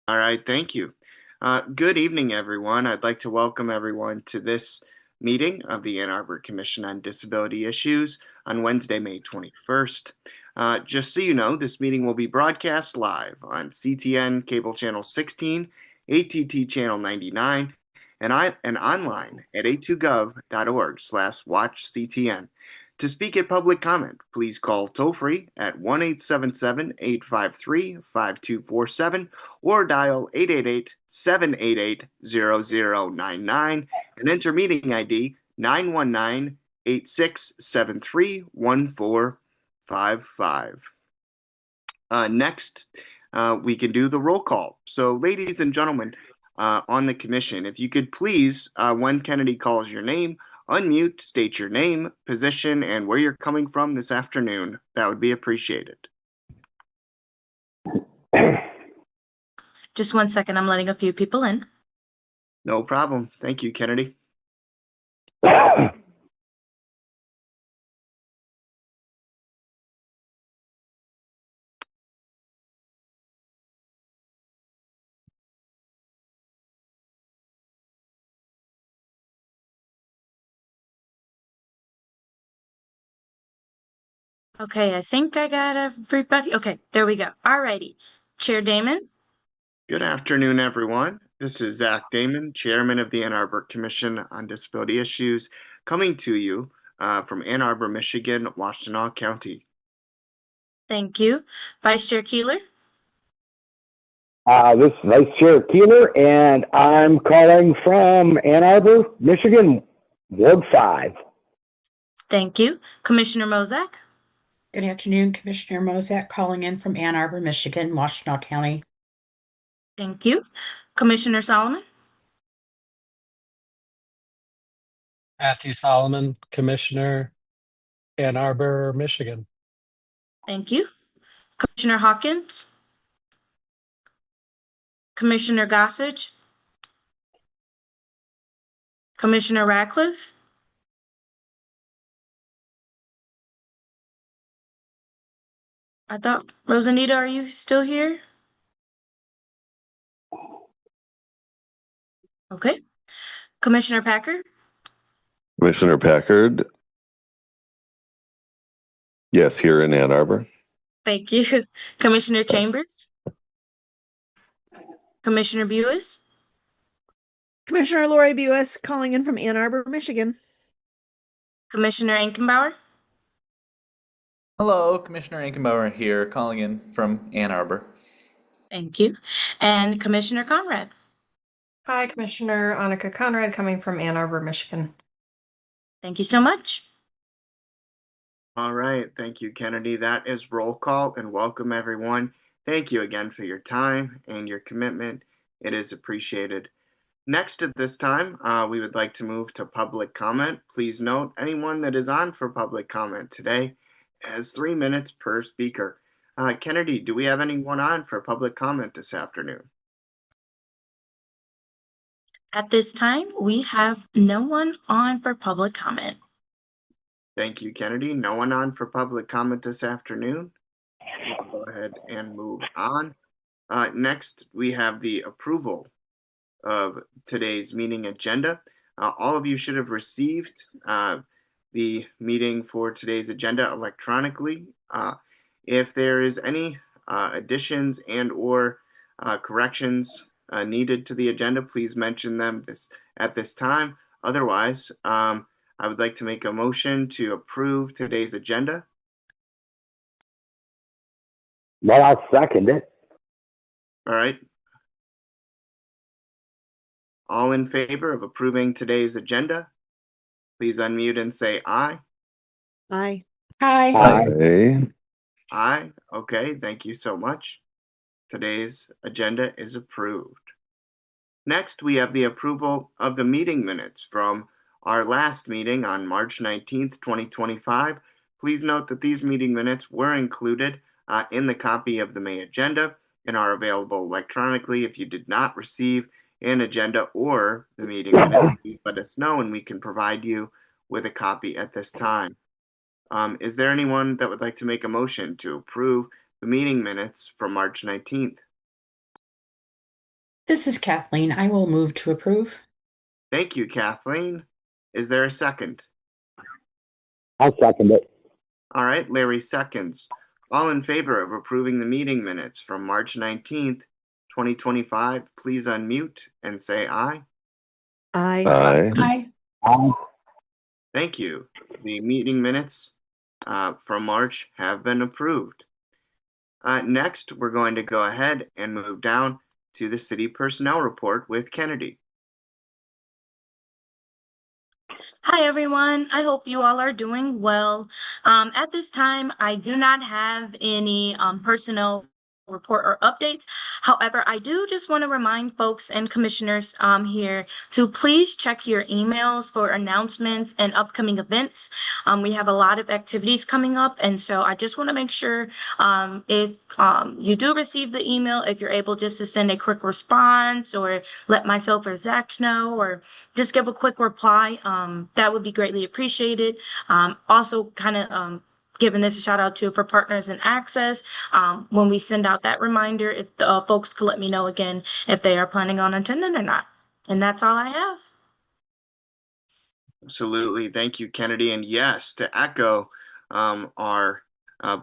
All right, thank you. Good evening, everyone. I'd like to welcome everyone to this meeting of the Ann Arbor Commission on Disability Issues on Wednesday, May 21st. Just so you know, this meeting will be broadcast live on CTN Cable Channel 16, ATT Channel 99, and online at a2gov.org/watchctn. To speak at public comment, please call toll-free at 1-877-853-5247 or dial 888-788-0099 and enter meeting ID 919-8673-1455. Next, we can do the roll call. So, ladies and gentlemen, on the commission, if you could please, when Kennedy calls your name, unmute, state your name, position, and where you're coming from this afternoon. That would be appreciated. Just 1 second, I'm letting a few people in. No problem. Thank you, Kennedy. Okay, I think I got everybody. Okay, there we go. All righty. Chair Damon. Good afternoon, everyone. This is Zach Damon, Chairman of the Ann Arbor Commission on Disability Issues, coming to you from Ann Arbor, Michigan, Washtenaw County. Thank you. Vice Chair Keeler. This is Vice Chair Keeler, and I'm calling from Ann Arbor, Michigan, Ward 5. Thank you. Commissioner Mozak. Good afternoon, Commissioner Mozak, calling in from Ann Arbor, Michigan, Washtenaw County. Thank you. Commissioner Solomon. Matthew Solomon, Commissioner, Ann Arbor, Michigan. Thank you. Commissioner Hawkins. Commissioner Gossage. Commissioner Radcliffe. I thought, Rosanita, are you still here? Okay. Commissioner Packard. Commissioner Packard. Yes, here in Ann Arbor. Thank you. Commissioner Chambers. Commissioner Buis. Commissioner Lori Buis, calling in from Ann Arbor, Michigan. Commissioner Ankenbauer. Hello, Commissioner Ankenbauer here, calling in from Ann Arbor. Thank you. And Commissioner Conrad. Hi, Commissioner Annika Conrad, coming from Ann Arbor, Michigan. Thank you so much. All right. Thank you, Kennedy. That is roll call, and welcome, everyone. Thank you again for your time and your commitment. It is appreciated. Next at this time, we would like to move to public comment. Please note, anyone that is on for public comment today has 3 minutes per speaker. Kennedy, do we have anyone on for public comment this afternoon? At this time, we have no one on for public comment. Thank you, Kennedy. No one on for public comment this afternoon. We'll go ahead and move on. Next, we have the approval of today's meeting agenda. All of you should have received the meeting for today's agenda electronically. If there is any additions and or corrections needed to the agenda, please mention them at this time. Otherwise, I would like to make a motion to approve today's agenda. Well, I'll second it. All right. All in favor of approving today's agenda, please unmute and say aye. Aye. Hi. Aye. Aye. Okay, thank you so much. Today's agenda is approved. Next, we have the approval of the meeting minutes from our last meeting on March 19th, 2025. Please note that these meeting minutes were included in the copy of the May agenda and are available electronically. If you did not receive an agenda or the meeting minutes, please let us know and we can provide you with a copy at this time. Is there anyone that would like to make a motion to approve the meeting minutes from March 19th? This is Kathleen. I will move to approve. Thank you, Kathleen. Is there a second? I'll second it. All right, Larry seconds. All in favor of approving the meeting minutes from March 19th, 2025, please unmute and say aye. Aye. Aye. Aye. Aye. Thank you. The meeting minutes from March have been approved. Next, we're going to go ahead and move down to the city personnel report with Kennedy. Hi, everyone. I hope you all are doing well. At this time, I do not have any personnel report or updates. However, I do just want to remind folks and commissioners here to please check your emails for announcements and upcoming events. We have a lot of activities coming up, and so I just want to make sure if you do receive the email, if you're able just to send a quick response or let myself or Zach know, or just give a quick reply. That would be greatly appreciated. Also, kind of giving this a shout out to for Partners in Access. When we send out that reminder, if folks could let me know again if they are planning on attending or not. And that's all I have. Absolutely. Thank you, Kennedy. And yes, to echo our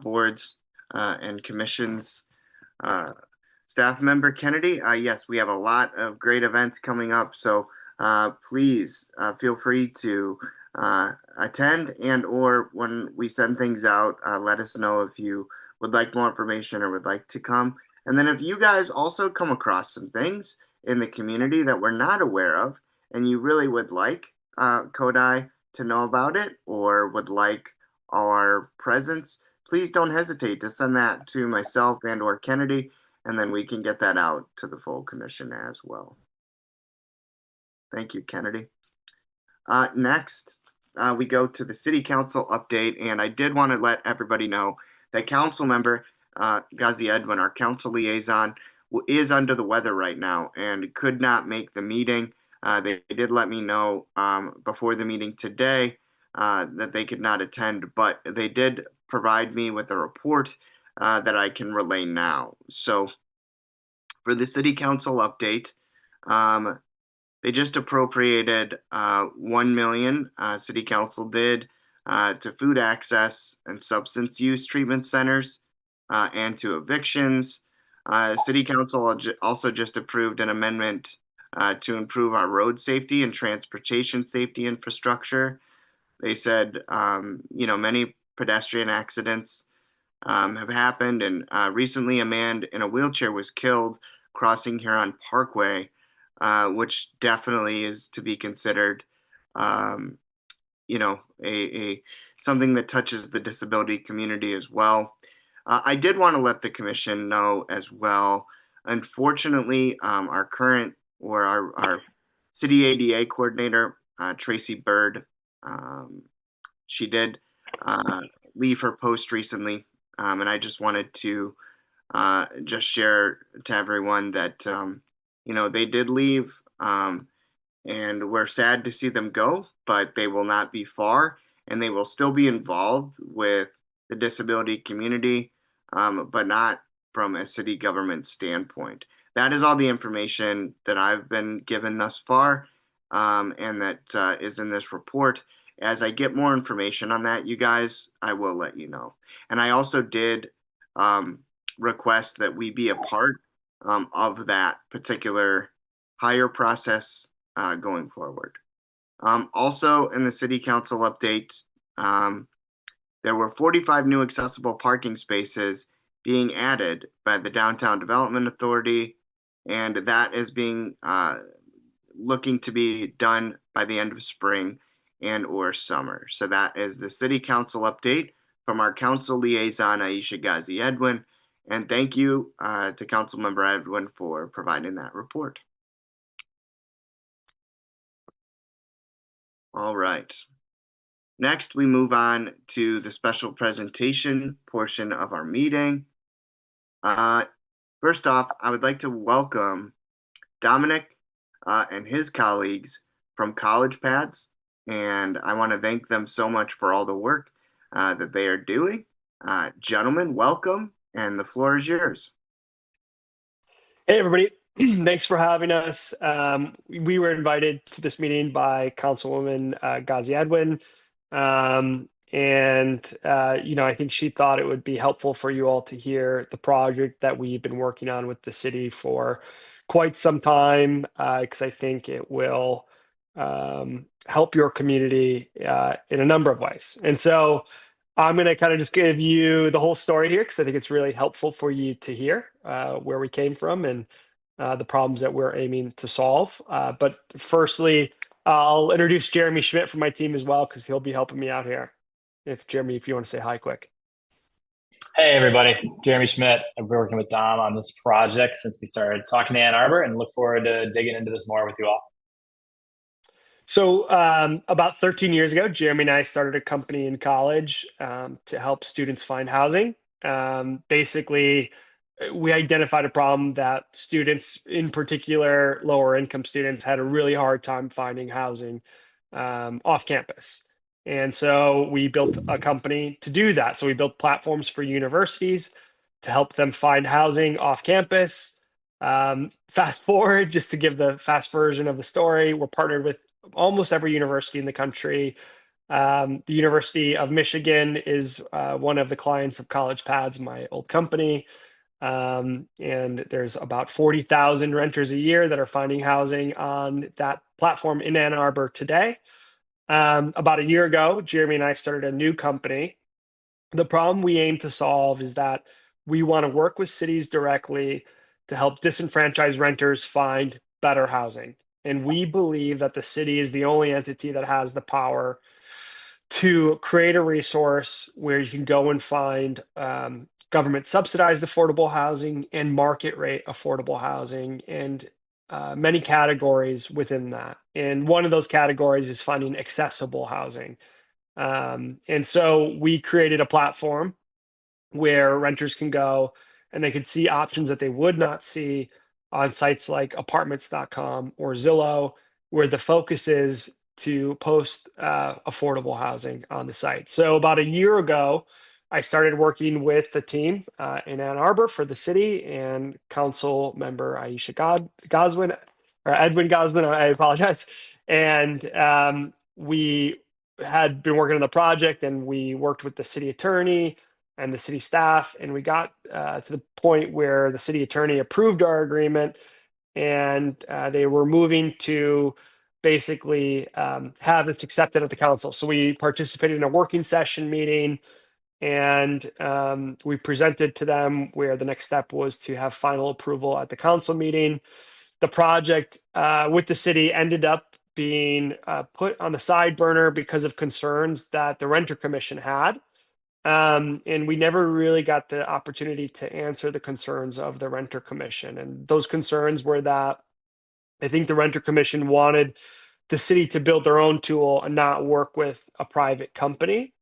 boards and commissions staff member Kennedy, yes, we have a lot of great events coming up. So please feel free to attend, and or when we send things out, let us know if you would like more information or would like to come. And then if you guys also come across some things in the community that we're not aware of and you really would like Kodai to know about it or would like our presence, please don't hesitate to send that to myself and or Kennedy, and then we can get that out to the full commission as well. Thank you, Kennedy. Next, we go to the city council update, and I did want to let everybody know that council member Ghazi Edwin, our council liaison, is under the weather right now and could not make the meeting. They did let me know before the meeting today that they could not attend, but they did provide me with a report that I can relay now. So for the city council update, they just appropriated $1 million. City council did to food access and substance use treatment centers and to evictions. City council also just approved an amendment to improve our road safety and transportation safety infrastructure. They said, many pedestrian accidents have happened, and recently a man in a wheelchair was killed crossing Huron Parkway, which definitely is to be considered, something that touches the disability community as well. I did want to let the commission know as well. Unfortunately, our current or our city ADA coordinator, Tracy Bird, she did leave her post recently, and I just wanted to just share to everyone that they did leave, and we're sad to see them go, but they will not be far, and they will still be involved with the disability community, but not from a city government standpoint. That is all the information that I've been given thus far, and that is in this report. As I get more information on that, you guys, I will let you know. And I also did request that we be a part of that particular hire process going forward. Also, in the city council update, there were 45 new accessible parking spaces being added by the Downtown Development Authority, and that is being looking to be done by the end of spring and or summer. So that is the city council update from our council liaison, Aisha Ghazi Edwin. And thank you to Councilmember Edwin for providing that report. All right. Next, we move on to the special presentation portion of our meeting. First off, I would like to welcome Dominic and his colleagues from College Pads, and I want to thank them so much for all the work that they are doing. Gentlemen, welcome, and the floor is yours. Hey, everybody. Thanks for having us. We were invited to this meeting by Councilwoman Ghazi Edwin. I think she thought it would be helpful for you all to hear the project that we've been working on with the city for quite some time, because I think it will help your community in a number of ways. And so I'm going to kind of just give you the whole story here because I think it's really helpful for you to hear where we came from and the problems that we're aiming to solve. But firstly, I'll introduce Jeremy Schmidt from my team as well because he'll be helping me out here. Jeremy, if you want to say hi quick. Hey everybody, Jeremy Schmidt. I've been working with Dom on this project since we started talking to Ann Arbor and look forward to digging into this more with you all. So about 13 years ago, Jeremy and I started a company in college to help students find housing. Basically, we identified a problem that students, in particular lower income students, had a really hard time finding housing off campus. And so we built a company to do that. So we built platforms for universities to help them find housing off campus. Fast forward, just to give the fast version of the story, we're partnered with almost every university in the country. The University of Michigan is one of the clients of College Pads, my old company. And there's about 40,000 renters a year that are finding housing on that platform in Ann Arbor today. About a year ago, Jeremy and I started a new company. The problem we aim to solve is that we want to work with cities directly to help disenfranchised renters find better housing. And we believe that the city is the only entity that has the power to create a resource where you can go and find government subsidized affordable housing and market rate affordable housing and many categories within that. And one of those categories is finding accessible housing. And so we created a platform where renters can go and they can see options that they would not see on sites like apartments.com or Zillow, where the focus is to post affordable housing on the site. So about a year ago, I started working with the team in Ann Arbor for the city and council member Aisha Goswin, or Edwin Goswin, I apologize. And we had been working on the project and we worked with the city attorney and the city staff, and we got to the point where the city attorney approved our agreement, and they were moving to basically have it accepted at the council. So we participated in a working session meeting, and we presented to them where the next step was to have final approval at the council meeting. The project with the city ended up being put on the side burner because of concerns that the Renter Commission had. And we never really got the opportunity to answer the concerns of the Renter Commission. And those concerns were that I think the Renter Commission wanted the city to build their own tool and not work with a private company.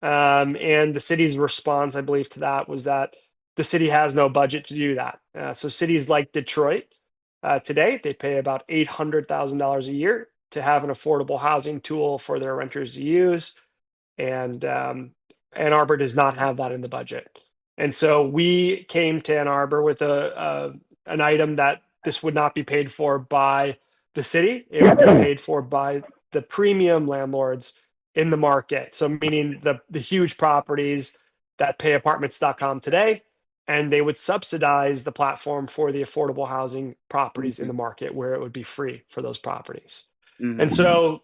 And the city's response, I believe, to that was that the city has no budget to do that. So cities like Detroit today, they pay about $800,000 a year to have an affordable housing tool for their renters to use. And Ann Arbor does not have that in the budget. And so we came to Ann Arbor with an item that this would not be paid for by the city. It would be paid for by the premium landlords in the market. So meaning the huge properties that pay apartments.com today, and they would subsidize the platform for the affordable housing properties in the market where it would be free for those properties. And so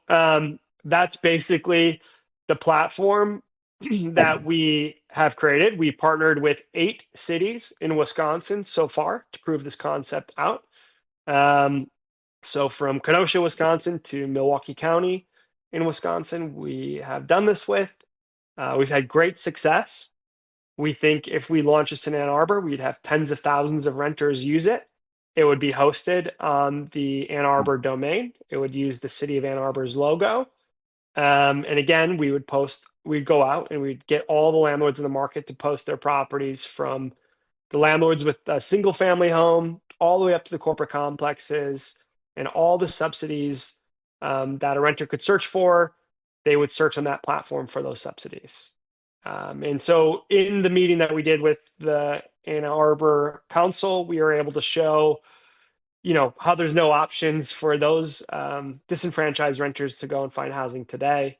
that's basically the platform that we have created. We partnered with 8 cities in Wisconsin so far to prove this concept out. So from Kenosha, Wisconsin to Milwaukee County in Wisconsin, we have done this with. We've had great success. We think if we launch this in Ann Arbor, we'd have tens of thousands of renters use it. It would be hosted on the Ann Arbor domain. It would use the city of Ann Arbor's logo. And again, we'd go out and we'd get all the landlords in the market to post their properties, from the landlords with a single family home all the way up to the corporate complexes, and all the subsidies that a renter could search for. They would search on that platform for those subsidies. And so in the meeting that we did with the Ann Arbor Council, we were able to show how there's no options for those disenfranchised renters to go and find housing today.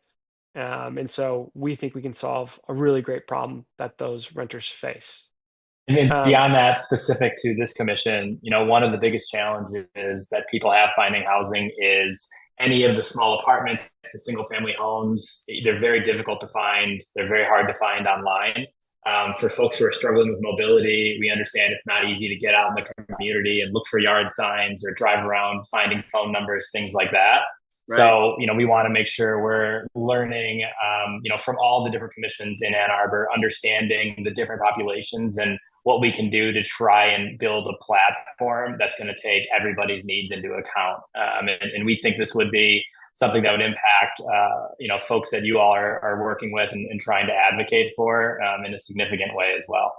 And so we think we can solve a really great problem that those renters face. And then beyond that, specific to this commission, one of the biggest challenges that people have finding housing is any of the small apartments, the single family homes. They're very difficult to find. They're very hard to find online. For folks who are struggling with mobility, we understand it's not easy to get out in the community and look for yard signs or drive around finding phone numbers, things like that. Right. So, we want to make sure we're learning, from all the different commissions in Ann Arbor, understanding the different populations and what we can do to try and build a platform that's going to take everybody's needs into account. And we think this would be something that would impact, folks that you all are working with and trying to advocate for in a significant way as well.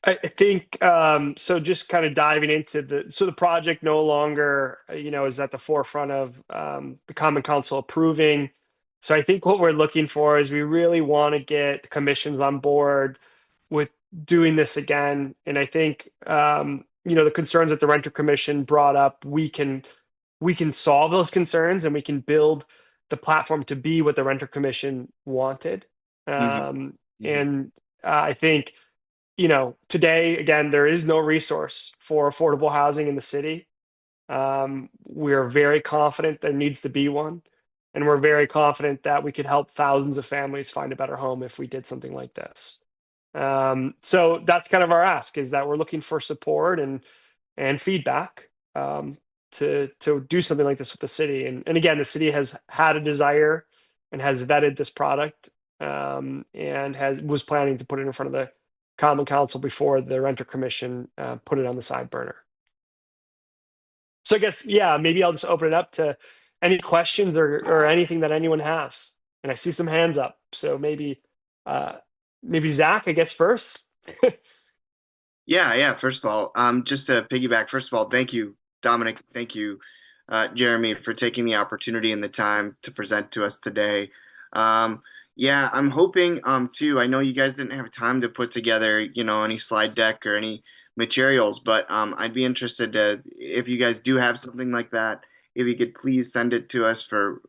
I think so. Just kind of diving into the project no longer, is at the forefront of the Common Council approving. So I think what we're looking for is we really want to get the commissions on board with doing this again. And I think the concerns that the Renter Commission brought up, we can solve those concerns and we can build the platform to be what the Renter Commission wanted. And I think. Today, again, there is no resource for affordable housing in the city. We're very confident there needs to be one. And we're very confident that we could help thousands of families find a better home if we did something like this. So that's kind of our ask, is that we're looking for support and feedback to do something like this with the city. And again, the city has had a desire and has vetted this product and was planning to put it in front of the Common Council before the Renter Commission put it on the side burner. So I guess, maybe I'll just open it up to any questions or anything that anyone has. And I see some hands up. So maybe Zach, I guess, first. Yeah. First of all, just to piggyback, first of all, thank you, Dominic. Thank you, Jeremy, for taking the opportunity and the time to present to us today. Yeah, I'm hoping too. I know you guys didn't have time to put together, any slide deck or any materials, but I'd be interested to, if you guys do have something like that, if you could please send it to us for,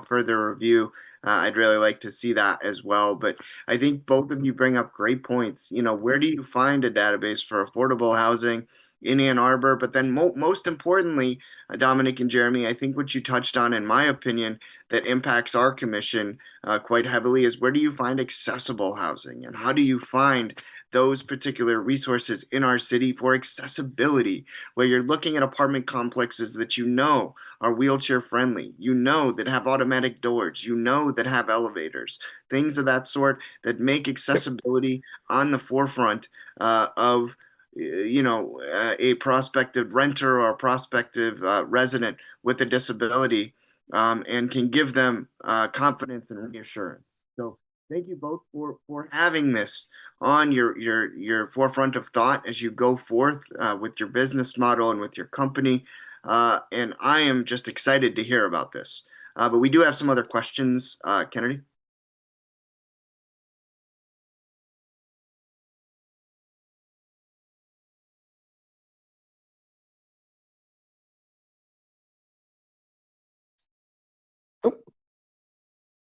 further review. I'd really like to see that as well. But I think both of you bring up great points. Where do you find a database for affordable housing in Ann Arbor? But then most importantly, Dominic and Jeremy, I think what you touched on, in my opinion, that impacts our commission quite heavily is, where do you find accessible housing, and how do you find those particular resources in our city for accessibility, where you're looking at apartment complexes that are wheelchair friendly, that have automatic doors, that have elevators, things of that sort that make accessibility on the forefront of a prospective renter or a prospective resident with a disability, and can give them confidence and reassurance. So thank you both for having this on your forefront of thought as you go forth with your business model and with your company. And I am just excited to hear about this. But we do have some other questions, Kennedy.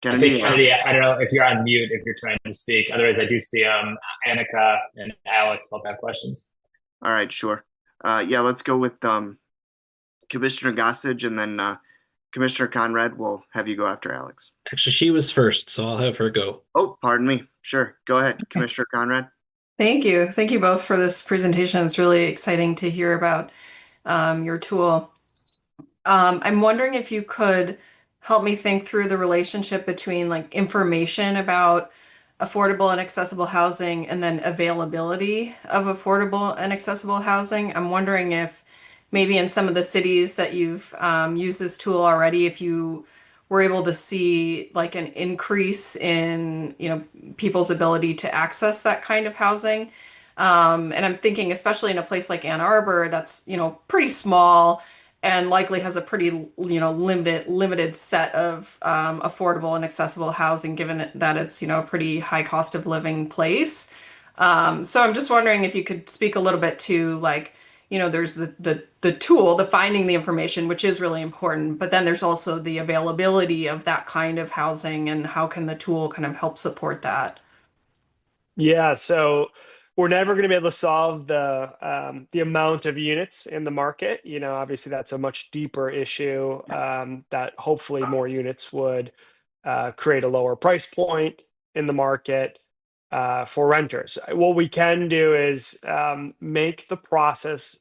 I think, Kennedy, I don't know if you're on mute, if you're trying to speak. Otherwise, I do see Annika and Alex both have questions. All right, sure. Let's go with Commissioner Gossage, and then Commissioner Conrad will have you go after Alex. Actually, she was first, so I'll have her go. Oh, pardon me. Sure. Go ahead, Commissioner Conrad. Thank you. Thank you both for this presentation. It's really exciting to hear about your tool. I'm wondering if you could help me think through the relationship between information about affordable and accessible housing and then availability of affordable and accessible housing. I'm wondering if maybe in some of the cities that you've used this tool already, if you were able to see an increase in people's ability to access that kind of housing. And I'm thinking especially in a place like Ann Arbor that's pretty small and likely has a pretty limited set of affordable and accessible housing, given that it's a pretty high cost of living place. So I'm just wondering if you could speak a little bit to there's the tool, the finding the information, which is really important, but then there's also the availability of that kind of housing and how can the tool kind of help support that? Yeah, so we're never going to be able to solve the amount of units in the market. Obviously that's a much deeper issue that hopefully more units would create a lower price point in the market for renters. What we can do is make the process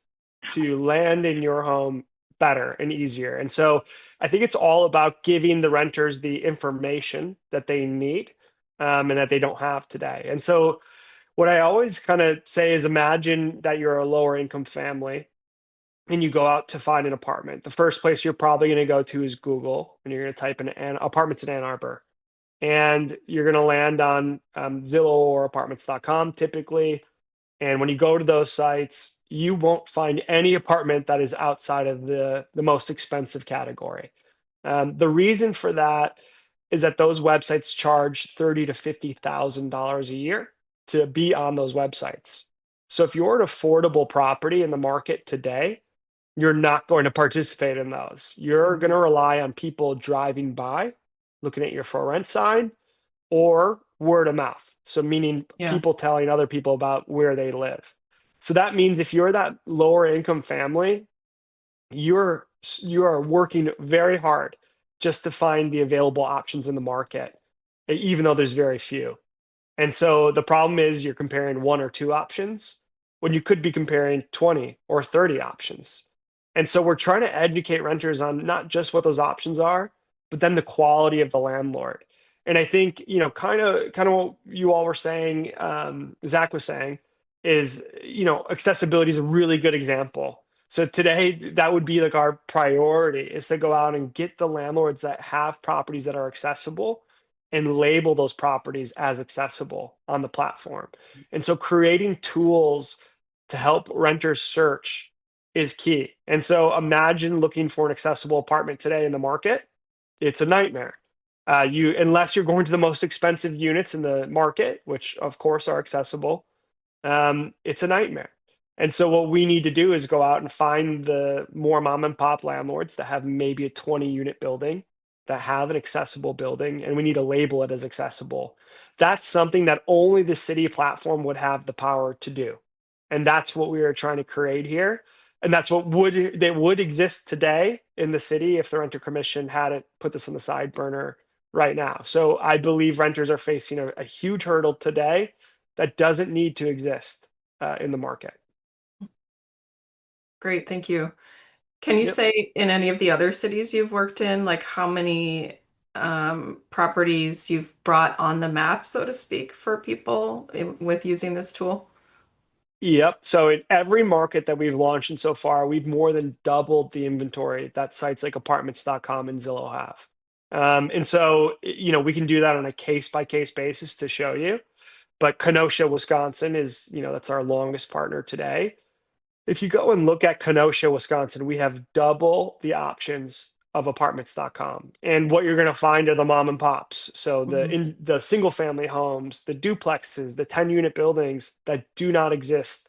to land in your home better and easier. And so I think it's all about giving the renters the information that they need and that they don't have today. And so what I always kind of say is imagine that you're a lower income family and you go out to find an apartment. The first place you're probably going to go to is Google, and you're going to type in apartments in Ann Arbor. And you're going to land on Zillow or apartments.com typically. And when you go to those sites, you won't find any apartment that is outside of the most expensive category. The reason for that is that those websites charge $30,000 to $50,000 a year to be on those websites. So if you're an affordable property in the market today, you're not going to participate in those. You're going to rely on people driving by, looking at your for rent sign, or word of mouth. So meaning people telling other people about where they live. So that means if you're that lower income family, you are working very hard just to find the available options in the market, even though there's very few. And so the problem is you're comparing one or two options when you could be comparing 20 or 30 options. And so we're trying to educate renters on not just what those options are, but then the quality of the landlord. And I think, kind of what you all were saying, Zach was saying, is, accessibility is a really good example. So today, that would be like our priority is to go out and get the landlords that have properties that are accessible and label those properties as accessible on the platform. And so creating tools to help renters search is key. And so imagine looking for an accessible apartment today in the market. It's a nightmare. Unless you're going to the most expensive units in the market, which of course are accessible, it's a nightmare. And so what we need to do is go out and find the more mom and pop landlords that have maybe a 20 unit building, that have an accessible building, and we need to label it as accessible. That's something that only the city platform would have the power to do. And that's what we are trying to create here. And that's what would exist today in the city if the Renter Commission hadn't put this on the side burner right now. So I believe renters are facing a huge hurdle today that doesn't need to exist in the market. Great, thank you. Can you say in any of the other cities you've worked in, like how many properties you've brought on the map, so to speak, for people with using this tool? Yep. So in every market that we've launched in so far, we've more than doubled the inventory that sites like apartments.com and Zillow have. And so, we can do that on a case by case basis to show you. But Kenosha, Wisconsin is, that's our longest partner today. If you go and look at Kenosha, Wisconsin, we have double the options of apartments.com. And what you're going to find are the mom and pops. So the single family homes, the duplexes, the 10 unit buildings that do not exist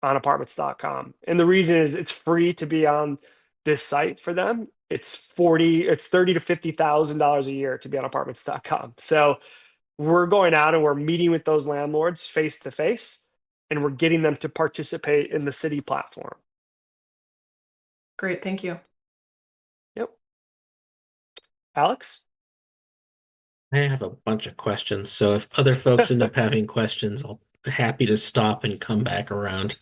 on apartments.com. And the reason is it's free to be on this site for them. It's $30,000 to $50,000 a year to be on apartments.com. So we're going out and we're meeting with those landlords face to face, and we're getting them to participate in the city platform. Great, thank you. Yep. Alex? I have a bunch of questions, so if other folks end up having questions, I'll be happy to stop and come back around.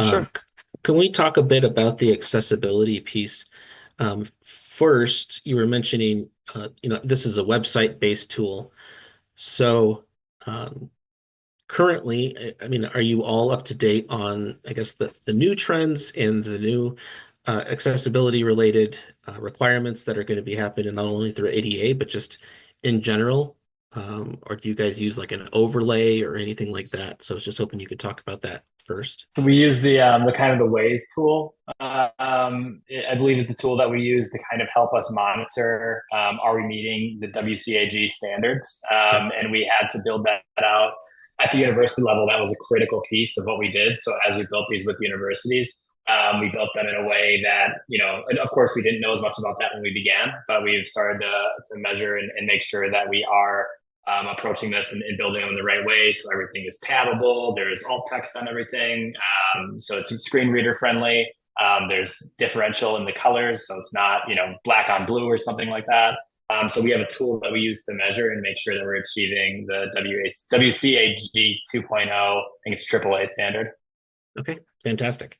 Sure. Can we talk a bit about the accessibility piece? First, you were mentioning, this is a website-based tool. So currently, are you all up to date on, I guess, the new trends and the new accessibility related requirements that are going to be happening not only through ADA, but just in general? Or do you guys use like an overlay or anything like that? So I was just hoping you could talk about that first. We use the kind of the Waze tool. I believe is the tool that we use to kind of help us monitor are we meeting the WCAG standards, and we had to build that out at the university level. That was a critical piece of what we did. So as we built these with universities, We built them in a way that, and of course, we didn't know as much about that when we began, but we've started to measure and make sure that we are approaching this and building them in the right way. So everything is tabbable. There's alt text on everything. So it's screen reader friendly. There's differential in the colors. So it's not, black on blue or something like that. So we have a tool that we use to measure and make sure that we're achieving the WCAG 2.0. I think it's AAA standard. Okay, fantastic.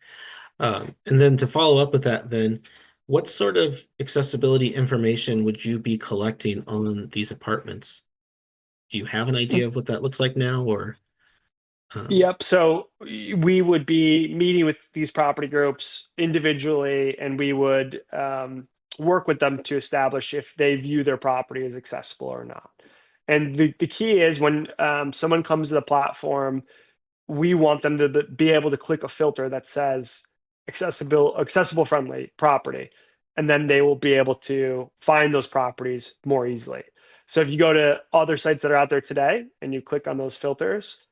And then to follow up with that, then what sort of accessibility information would you be collecting on these apartments? Do you have an idea of what that looks like now, or? Yep. So we would be meeting with these property groups individually, and we would work with them to establish if they view their property as accessible or not. And the key is when someone comes to the platform, we want them to be able to click a filter that says accessible friendly property, and then they will be able to find those properties more easily. So if you go to other sites that are out there today and you click on those filters,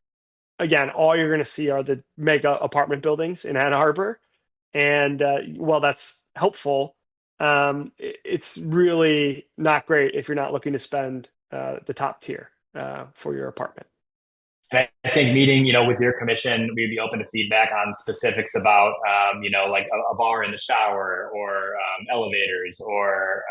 again, all you're going to see are the mega apartment buildings in Ann Arbor. And while that's helpful, it's really not great if you're not looking to spend the top tier for your apartment. And I think meeting, with your commission, we'd be open to feedback on specifics about, like a bar in the shower or elevators or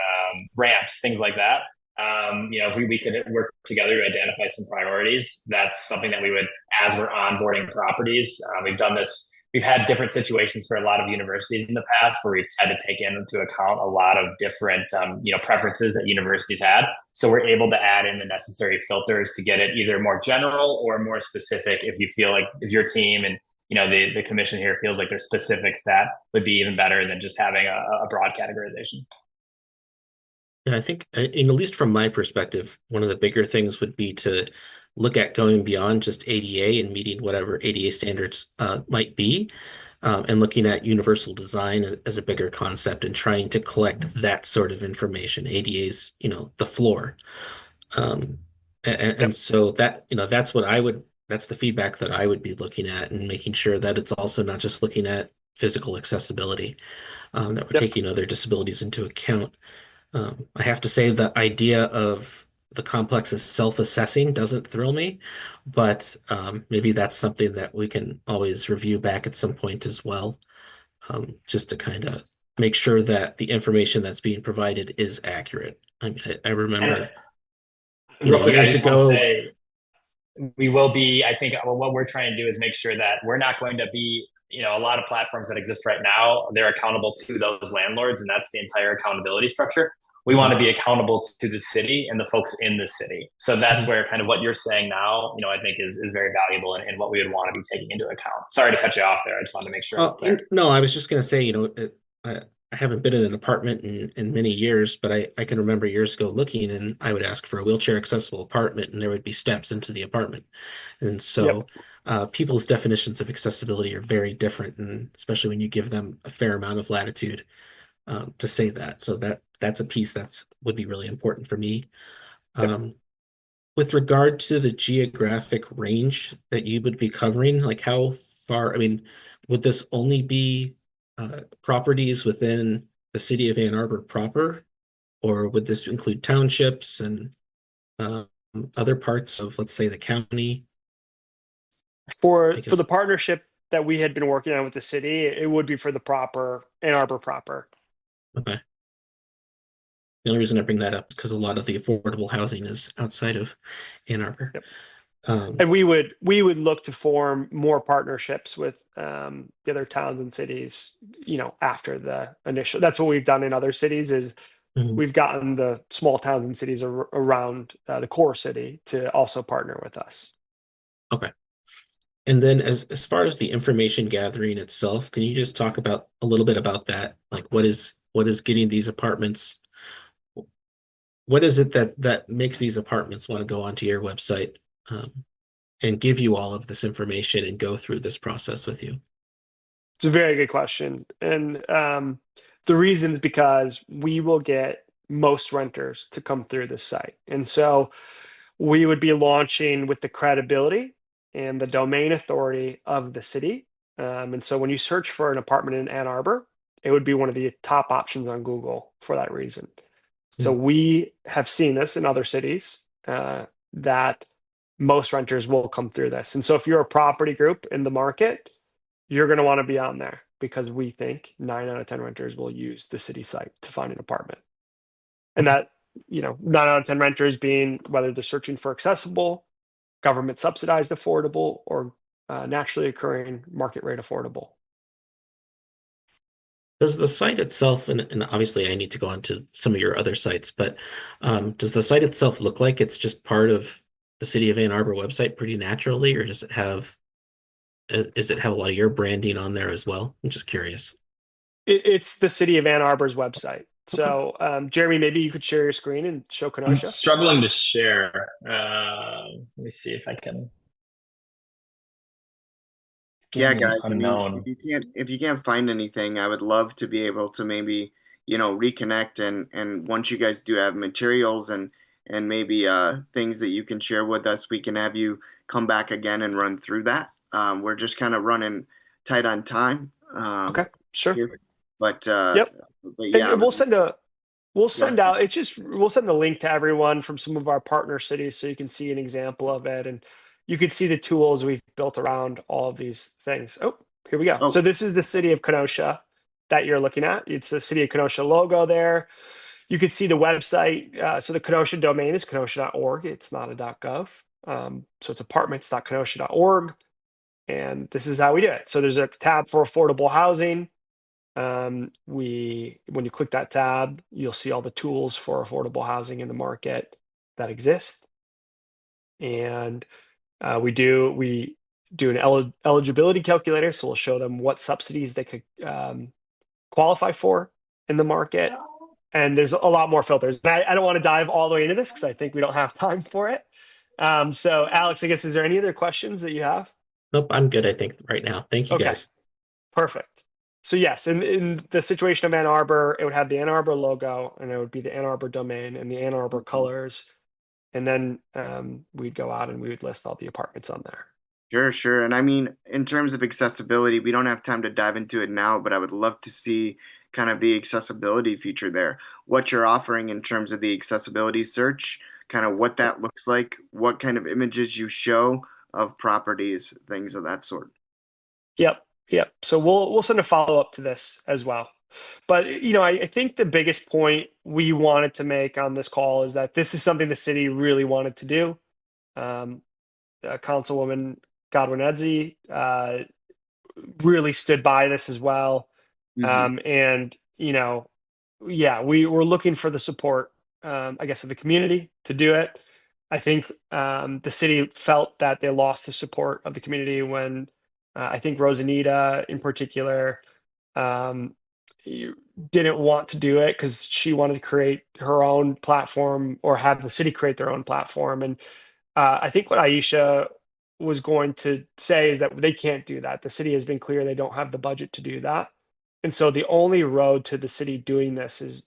ramps, things like that. If we could work together to identify some priorities, that's something that we would, as we're onboarding properties, we've done this. We've had different situations for a lot of universities in the past where we've had to take into account a lot of different, preferences that universities had. So we're able to add in the necessary filters to get it either more general or more specific. If you feel like if your team and the commission here feels like there's specifics that would be even better than just having a broad categorization. Yeah, I think, at least from my perspective, one of the bigger things would be to look at going beyond just ADA and meeting whatever ADA standards might be, and looking at universal design as a bigger concept and trying to collect that sort of information. ADA's, the floor. And so that, that's the feedback that I would be looking at, and making sure that it's also not just looking at physical accessibility, that we're taking other disabilities into account. I have to say the idea of the complex as self-assessing doesn't thrill me, but maybe that's something that we can always review back at some point as well, just to kind of make sure that the information that's being provided is accurate. I mean, I remember years ago. We will be, I think what we're trying to do is make sure that we're not going to be, a lot of platforms that exist right now, they're accountable to those landlords, and that's the entire accountability structure. We want to be accountable to the city and the folks in the city. So that's where kind of what you're saying now, I think is very valuable and what we would want to be taking into account. Sorry to cut you off there. I just wanted to make sure. No, I was just going to say, I haven't been in an apartment in many years, but I can remember years ago looking, and I would ask for a wheelchair accessible apartment, and there would be steps into the apartment. And so people's definitions of accessibility are very different, and especially when you give them a fair amount of latitude to say that. So that's a piece would be really important for me. With regard to the geographic range that you would be covering, like how far, would this only be properties within the city of Ann Arbor proper, or would this include townships and other parts of, let's say, the county? For the partnership that we had been working on with the city, it would be for the proper Ann Arbor proper. Okay. The only reason I bring that up is because a lot of the affordable housing is outside of Ann Arbor. And we would look to form more partnerships with the other towns and cities, after the initial. That's what we've done in other cities is we've gotten the small towns and cities around the core city to also partner with us. Okay. And then as far as the information gathering itself, can you just talk about a little bit about that? Like what is getting these apartments? What is it that makes these apartments want to go onto your website and give you all of this information and go through this process with you? It's a very good question. And the reason is because we will get most renters to come through this site. And so we would be launching with the credibility and the domain authority of the city. And so when you search for an apartment in Ann Arbor, it would be one of the top options on Google for that reason. So we have seen this in other cities that most renters will come through this. And so if you're a property group in the market, you're going to want to be on there because we think 9 out of 10 renters will use the city site to find an apartment. And that, 9 out of 10 renters being whether they're searching for accessible, government subsidized affordable, or naturally occurring market rate affordable. Does the site itself, and obviously I need to go on to some of your other sites, but does the site itself look like it's just part of the City of Ann Arbor website pretty naturally, or does it have a lot of your branding on there as well? I'm just curious. It's the City of Ann Arbor's website. So, Jeremy, maybe you could share your screen and show I'm Kenosha. struggling to share. Let me see if I can. Yeah, Give me guys. I mean, unknown. if you can't find anything, I would love to be able to maybe reconnect and once you guys do have materials and maybe things that you can share with us, we can have you come back again and run through that. We're just kind of running tight on time. Okay, sure. Here, but Yep. but yeah, And we'll send we'll send Yeah. out, we'll send the link to everyone from some of our partner cities so you can see an example of it and you can see the tools we've built around all of these things. Oh, here we go. Oh. So this is the City of Kenosha that you're looking at. It's the City of Kenosha logo there. You can see the website. So the Kenosha domain is kenosha.org. It's not a .gov. So it's apartments.kenosha.org. And this is how we do it. So there's a tab for affordable housing. When you click that tab, you'll see all the tools for affordable housing in the market that exist. And we do an eligibility calculator. So we'll show them what subsidies they could qualify for in the market. And there's a lot more filters. I don't want to dive all the way into this because I think we don't have time for it. So Alex, I guess, is there any other questions that you have? Nope, I'm good, I think, right now. Thank you, Okay. guys. Perfect. So yes, in the situation of Ann Arbor, it would have the Ann Arbor logo and it would be the Ann Arbor domain and the Ann Arbor colors. And then we'd go out and we would list all the apartments on there. Sure. And I mean, in terms of accessibility, we don't have time to dive into it now, but I would love to see kind of the accessibility feature there. What you're offering in terms of the accessibility search, kind of what that looks like, what kind of images you show of properties, things of that sort. Yep. So we'll send a follow-up to this as well. But I think the biggest point we wanted to make on this call is that this is something the city really wanted to do. Councilwoman Godwin Edzi really stood by this as well. And we were looking for the support, I guess, of the community to do it. I think the city felt that they lost the support of the community when I think Rosanita in particular didn't want to do it because she wanted to create her own platform or have the city create their own platform. And I think what Aisha was going to say is that they can't do that. The city has been clear they don't have the budget to do that. And so the only road to the city doing this is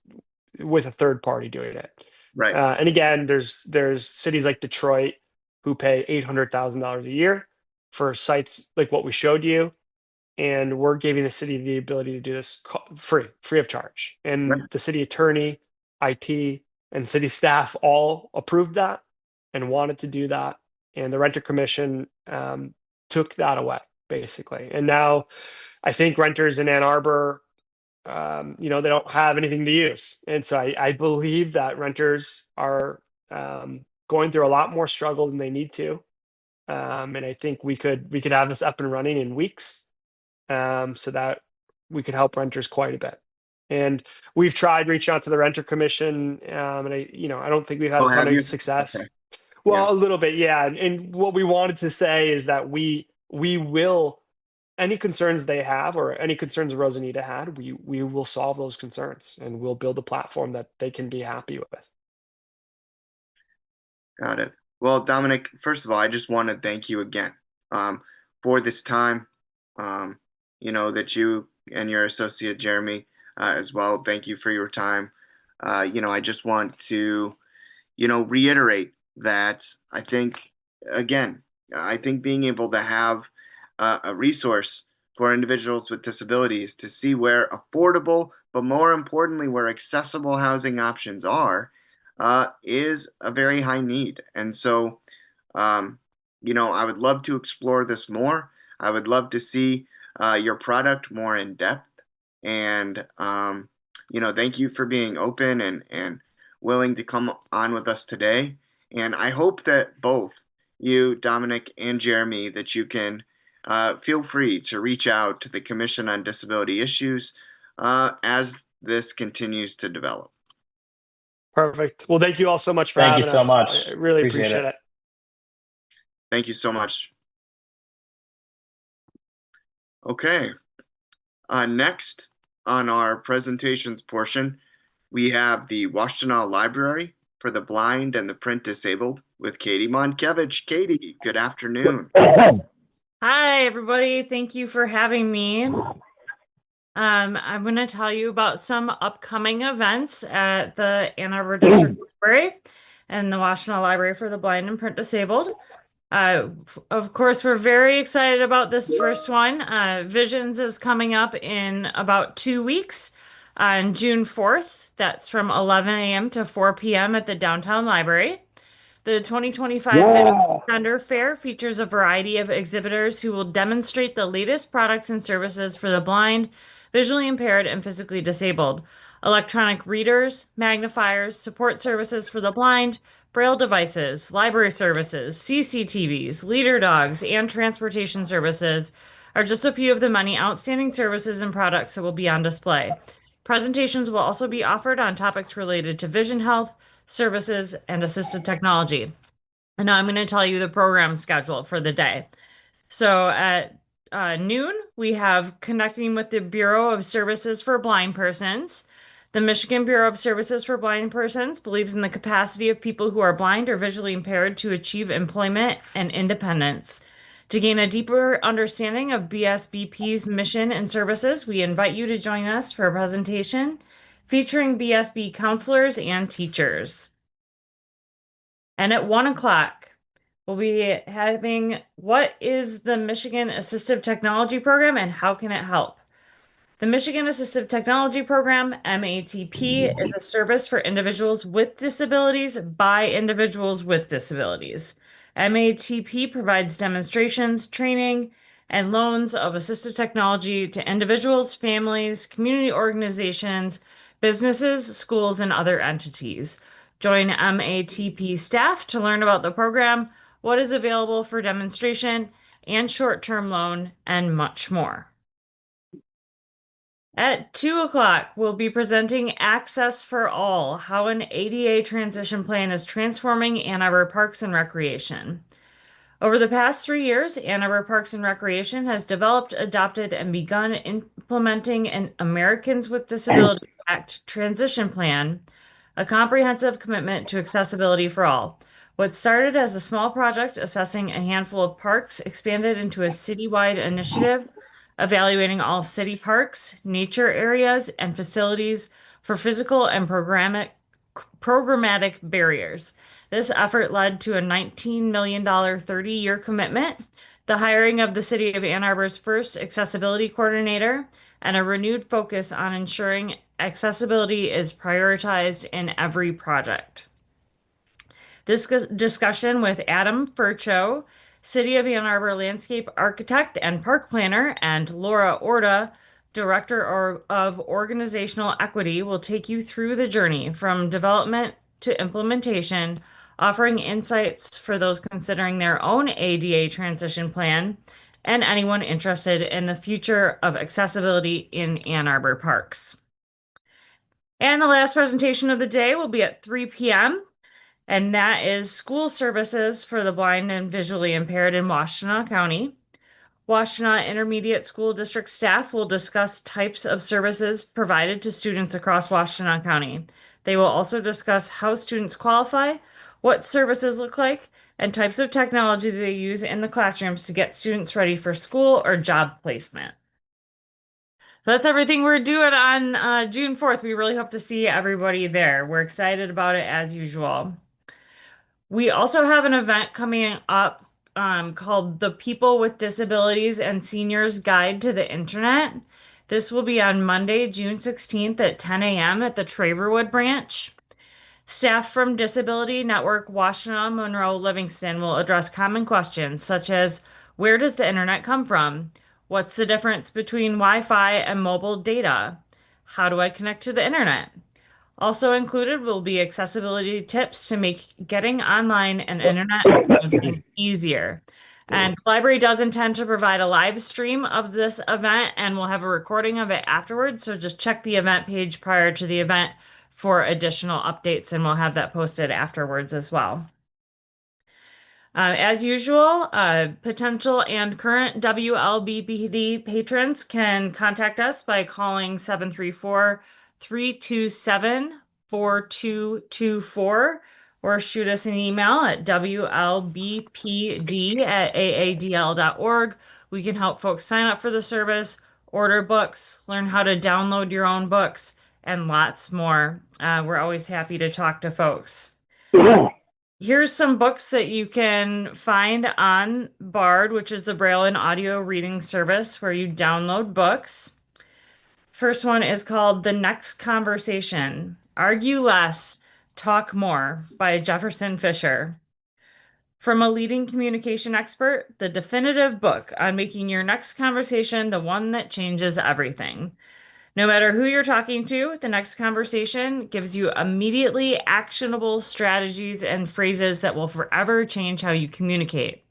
with a third party doing it. Right. And again, there's cities like Detroit who pay $800,000 a year for sites like what we showed you. And we're giving the city the ability to do this free of charge. And Right. the city attorney, IT, and city staff all approved that and wanted to do that. And the renter commission took that away, basically. And now I think renters in Ann Arbor, they don't have anything to use. And so I believe that renters are going through a lot more struggle than they need to. And I think we could have this up and running in weeks. So that we could help renters quite a bit. And we've tried reaching out to the renter commission, and I don't think we've had a ton of success. Okay. Well, a little bit, yeah. And what we wanted to say is that we will, any concerns they have or any concerns Rosanita had, we will solve those concerns and we'll build a platform that they can be happy with. Got it. Well, Dominic, first of all, I just want to thank you again for this time. That you and your associate Jeremy as well. Thank you for your time. I just want to, reiterate that I think being able to have a resource for individuals with disabilities to see where affordable, but more importantly, where accessible housing options are, is a very high need. And so, I would love to explore this more. I would love to see your product more in depth. And, thank you for being open and willing to come on with us today. And I hope that both you, Dominic, and Jeremy, that you can feel free to reach out to the Commission on Disability Issues as this continues to develop. Perfect. Well, thank you all so much for Thank you having so us. much. I really Appreciate appreciate it. it. Thank you so much. Okay. Next on our presentations portion, we have the Washtenaw Library for the Blind and the Print Disabled with Katie Monkevich. Katie, good afternoon. Hi, everybody. Thank you for having me. I'm going to tell you about some upcoming events at the Ann Arbor District Library and the Washtenaw Library for the Blind and Print Disabled. Of course, we're very excited about this first one. Visions is coming up in about 2 weeks on June 4th. That's from 11 a.m. to 4 p.m. at the Downtown Library. The 2025 Vision Vendor Fair features a variety of exhibitors who will demonstrate the latest products and services for the blind, visually impaired, and physically disabled. Electronic readers, magnifiers, support services for the blind, Braille devices, library services, CCTVs, leader dogs, and transportation services are just a few of the many outstanding services and products that will be on display. Presentations will also be offered on topics related to vision health, services, and assistive technology. And now I'm going to tell you the program schedule for the day. So at noon, we have Connecting with the Bureau of Services for Blind Persons. The Michigan Bureau of Services for Blind Persons believes in the capacity of people who are blind or visually impaired to achieve employment and independence. To gain a deeper understanding of BSBP's mission and services, we invite you to join us for a presentation featuring BSB counselors and teachers. And at 1 o'clock, we'll be having What is the Michigan Assistive Technology Program and how can it help? The Michigan Assistive Technology Program, MATP, is a service for individuals with disabilities by individuals with disabilities. MATP provides demonstrations, training, and loans of assistive technology to individuals, families, community organizations, businesses, schools, and other entities. Join MATP staff to learn about the program, what is available for demonstration and short-term loan, and much more. At 2 o'clock, we'll be presenting Access for All, how an ADA transition plan is transforming Ann Arbor Parks and Recreation. Over the past 3 years, Ann Arbor Parks and Recreation has developed, adopted, and begun implementing an Americans with Disabilities Act transition plan, a comprehensive commitment to accessibility for all. What started as a small project assessing a handful of parks expanded into a citywide initiative evaluating all city parks, nature areas, and facilities for physical and programmatic barriers. This effort led to a $19 million 30-year commitment, the hiring of the City of Ann Arbor's first accessibility coordinator, and a renewed focus on ensuring accessibility is prioritized in every project. This discussion with Adam Furcho, City of Ann Arbor landscape architect and park planner, and Laura Orta, Director of Organizational Equity, will take you through the journey from development to implementation, offering insights for those considering their own ADA transition plan and anyone interested in the future of accessibility in Ann Arbor parks. And the last presentation of the day will be at 3 p.m. and that is School Services for the Blind and Visually Impaired in Washtenaw County. Washtenaw Intermediate School District staff will discuss types of services provided to students across Washtenaw County. They will also discuss how students qualify, what services look like, and types of technology they use in the classrooms to get students ready for school or job placement. That's everything we're doing on June 4th. We really hope to see everybody there. We're excited about it as usual. We also have an event coming up called The People with Disabilities and Seniors Guide to the Internet. This will be on Monday, June 16th at 10 a.m. at the Traverwood branch. Staff from Disability Network Washtenaw Monroe Livingston will address common questions such as, where does the internet come from? What's the difference between Wi-Fi and mobile data? How do I connect to the internet? Also included will be accessibility tips to make getting online and internet browsing easier. And the library does intend to provide a live stream of this event, and we'll have a recording of it afterwards. So just check the event page prior to the event for additional updates, and we'll have that posted afterwards as well. As usual, potential and current WLBPD patrons can contact us by calling 734-327-4224 or shoot us an email at wlbpd@aadl.org. We can help folks sign up for the service, order books, learn how to download your own books, and lots more. We're always happy to talk to folks. Here's some books that you can find on Bard, which is the Braille and audio reading service where you download books. First one is called The Next Conversation, Argue Less, Talk More by Jefferson Fisher. From a leading communication expert, the definitive book on making your next conversation the one that changes everything. No matter who you're talking to, The Next Conversation gives you immediately actionable strategies and phrases that will forever change how you communicate.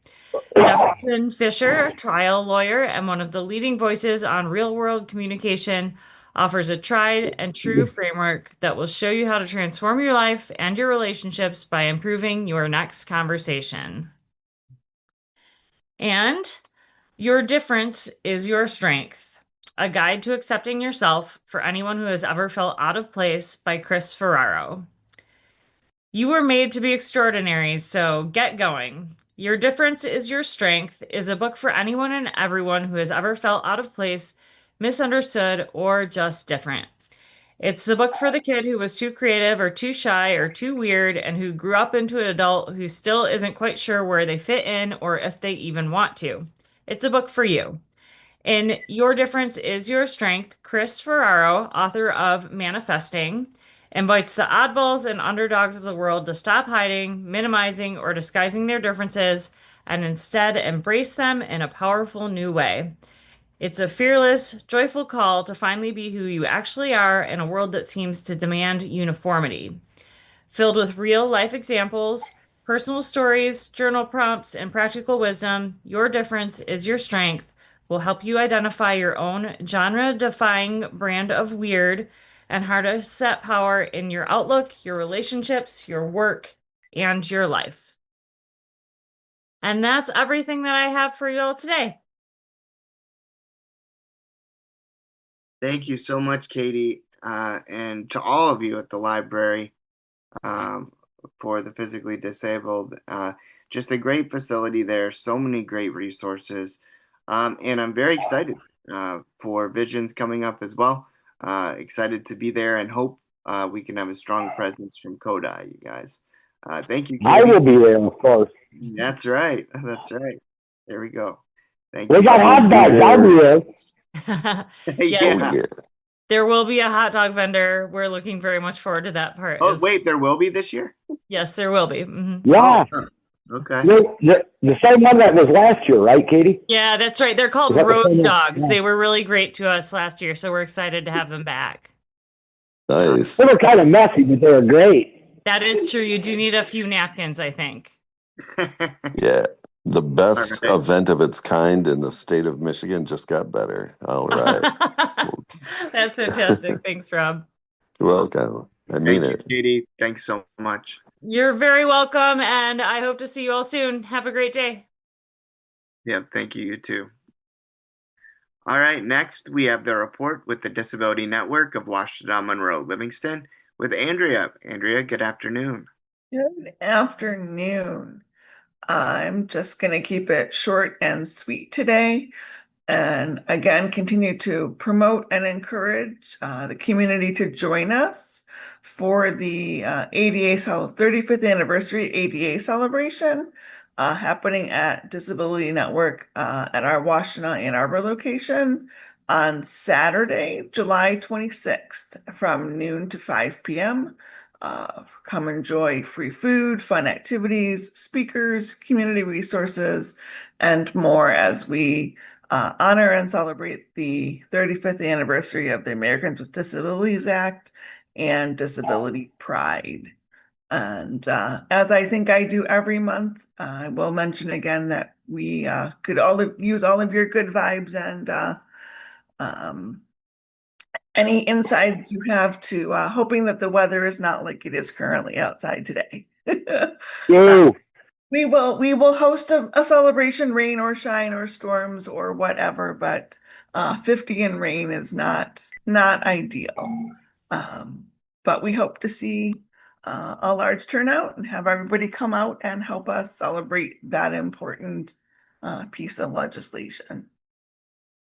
Jefferson Fisher, trial lawyer and one of the leading voices on real-world communication, offers a tried and true framework that will show you how to transform your life and your relationships by improving your next conversation. And Your Difference is Your Strength. A Guide to Accepting Yourself for Anyone Who Has Ever Felt Out of Place by Chris Ferraro. You were made to be extraordinary, so get going. Your Difference is Your Strength is a book for anyone and everyone who has ever felt out of place, misunderstood, or just different. It's the book for the kid who was too creative or too shy or too weird and who grew up into an adult who still isn't quite sure where they fit in or if they even want to. It's a book for you. In Your Difference is Your Strength, Chris Ferraro, author of Manifesting, invites the oddballs and underdogs of the world to stop hiding, minimizing, or disguising their differences and instead embrace them in a powerful new way. It's a fearless, joyful call to finally be who you actually are in a world that seems to demand uniformity. Filled with real-life examples, personal stories, journal prompts, and practical wisdom, Your Difference is Your Strength will help you identify your own genre-defying brand of weird and harness that power in your outlook, your relationships, your work, and your life. And that's everything that I have for you all today. Thank you so much, Katie, and to all of you at the library for the physically disabled. Just a great facility there, so many great resources. And I'm very excited for Visions coming up as well. Excited to be there and hope we can have a strong presence from Kodai, you guys. Thank you, Katie. I will be there, of course. That's right. That's right. There we go. Thank We you. got hot dogs. I'll be there. Yes, Yeah. there will be a hot dog vendor. We're looking very much forward to that part. Oh, wait, there will be this year? Yes, there will be. Mhm. Yeah. Oh, okay. The same one that was last year, right, Katie? Yeah, that's right. They're called Is that the Road same one? Dogs. Yeah. They were really great to us last year, so we're excited to have them back. Nice. They were kind of messy, but they were great. That is true. You do need a few napkins, I think. Yeah. The best All right. event of its kind in the state of Michigan just got better. All right. That's fantastic. Thanks, Rob. You're welcome. I mean Thank you, it. Katie. Thanks so much. You're very welcome, and I hope to see you all soon. Have a great day. Yeah, thank you. You too. All right, next we have the report with the Disability Network of Washtenaw Monroe Livingston with Andrea. Andrea, good afternoon. Good afternoon. I'm just going to keep it short and sweet today. And again, continue to promote and encourage the community to join us for the 35th anniversary ADA celebration happening at Disability Network at our Washtenaw Ann Arbor location on Saturday, July 26th from noon to 5 p.m. Come enjoy free food, fun activities, speakers, community resources, and more as we honor and celebrate the 35th anniversary of the Americans with Disabilities Act and Disability Pride. And as I think I do every month, I will mention again that we could use all of your good vibes and any insights you have to hoping that the weather is not like it is currently outside today. Yay. We will host a celebration, rain or shine or storms or whatever, but 50 in rain is not ideal. But we hope to see a large turnout and have everybody come out and help us celebrate that important piece of legislation.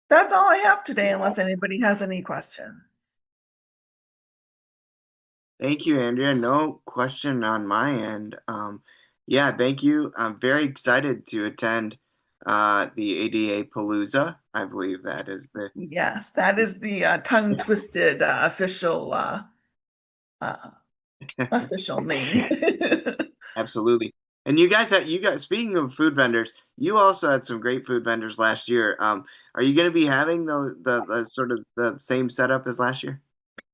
That's all I have today, unless anybody has any questions. Thank you, Andrea. No question on my end. Yeah, thank you. I'm very excited to attend the ADA Palooza. I believe that is the Yes, that is the tongue twisted official official name. Absolutely. And you guys speaking of food vendors, you also had some great food vendors last year. Are you going to be having the sort of the same setup as last year?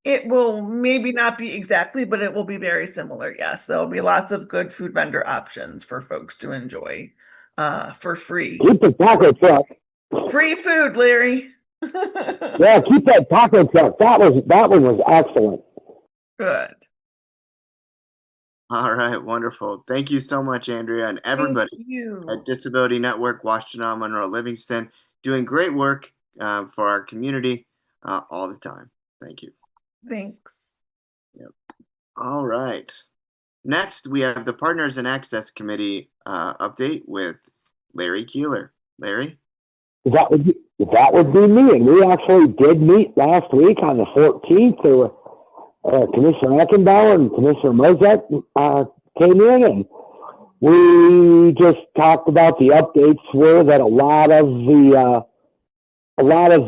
It will maybe not be exactly, but it will be very similar. Yes, there'll be lots of good food vendor options for folks to enjoy for free. Keep the taco truck. Free food, Larry. Yeah, keep that taco truck. That one was excellent. Good. All right, wonderful. Thank you so much, Andrea, and everybody at Disability Network, Washtenaw, Monroe, Livingston, doing great work for our community all the time. Thank you. Thanks. Yep. All right. Next, we have the Partners in Access Committee update with Larry Keeler. Larry? That would be me, and we actually did meet last week on the 14th. There were Commissioner Ackenbauer and Commissioner Mozek came in, and we just talked about the updates were that a lot of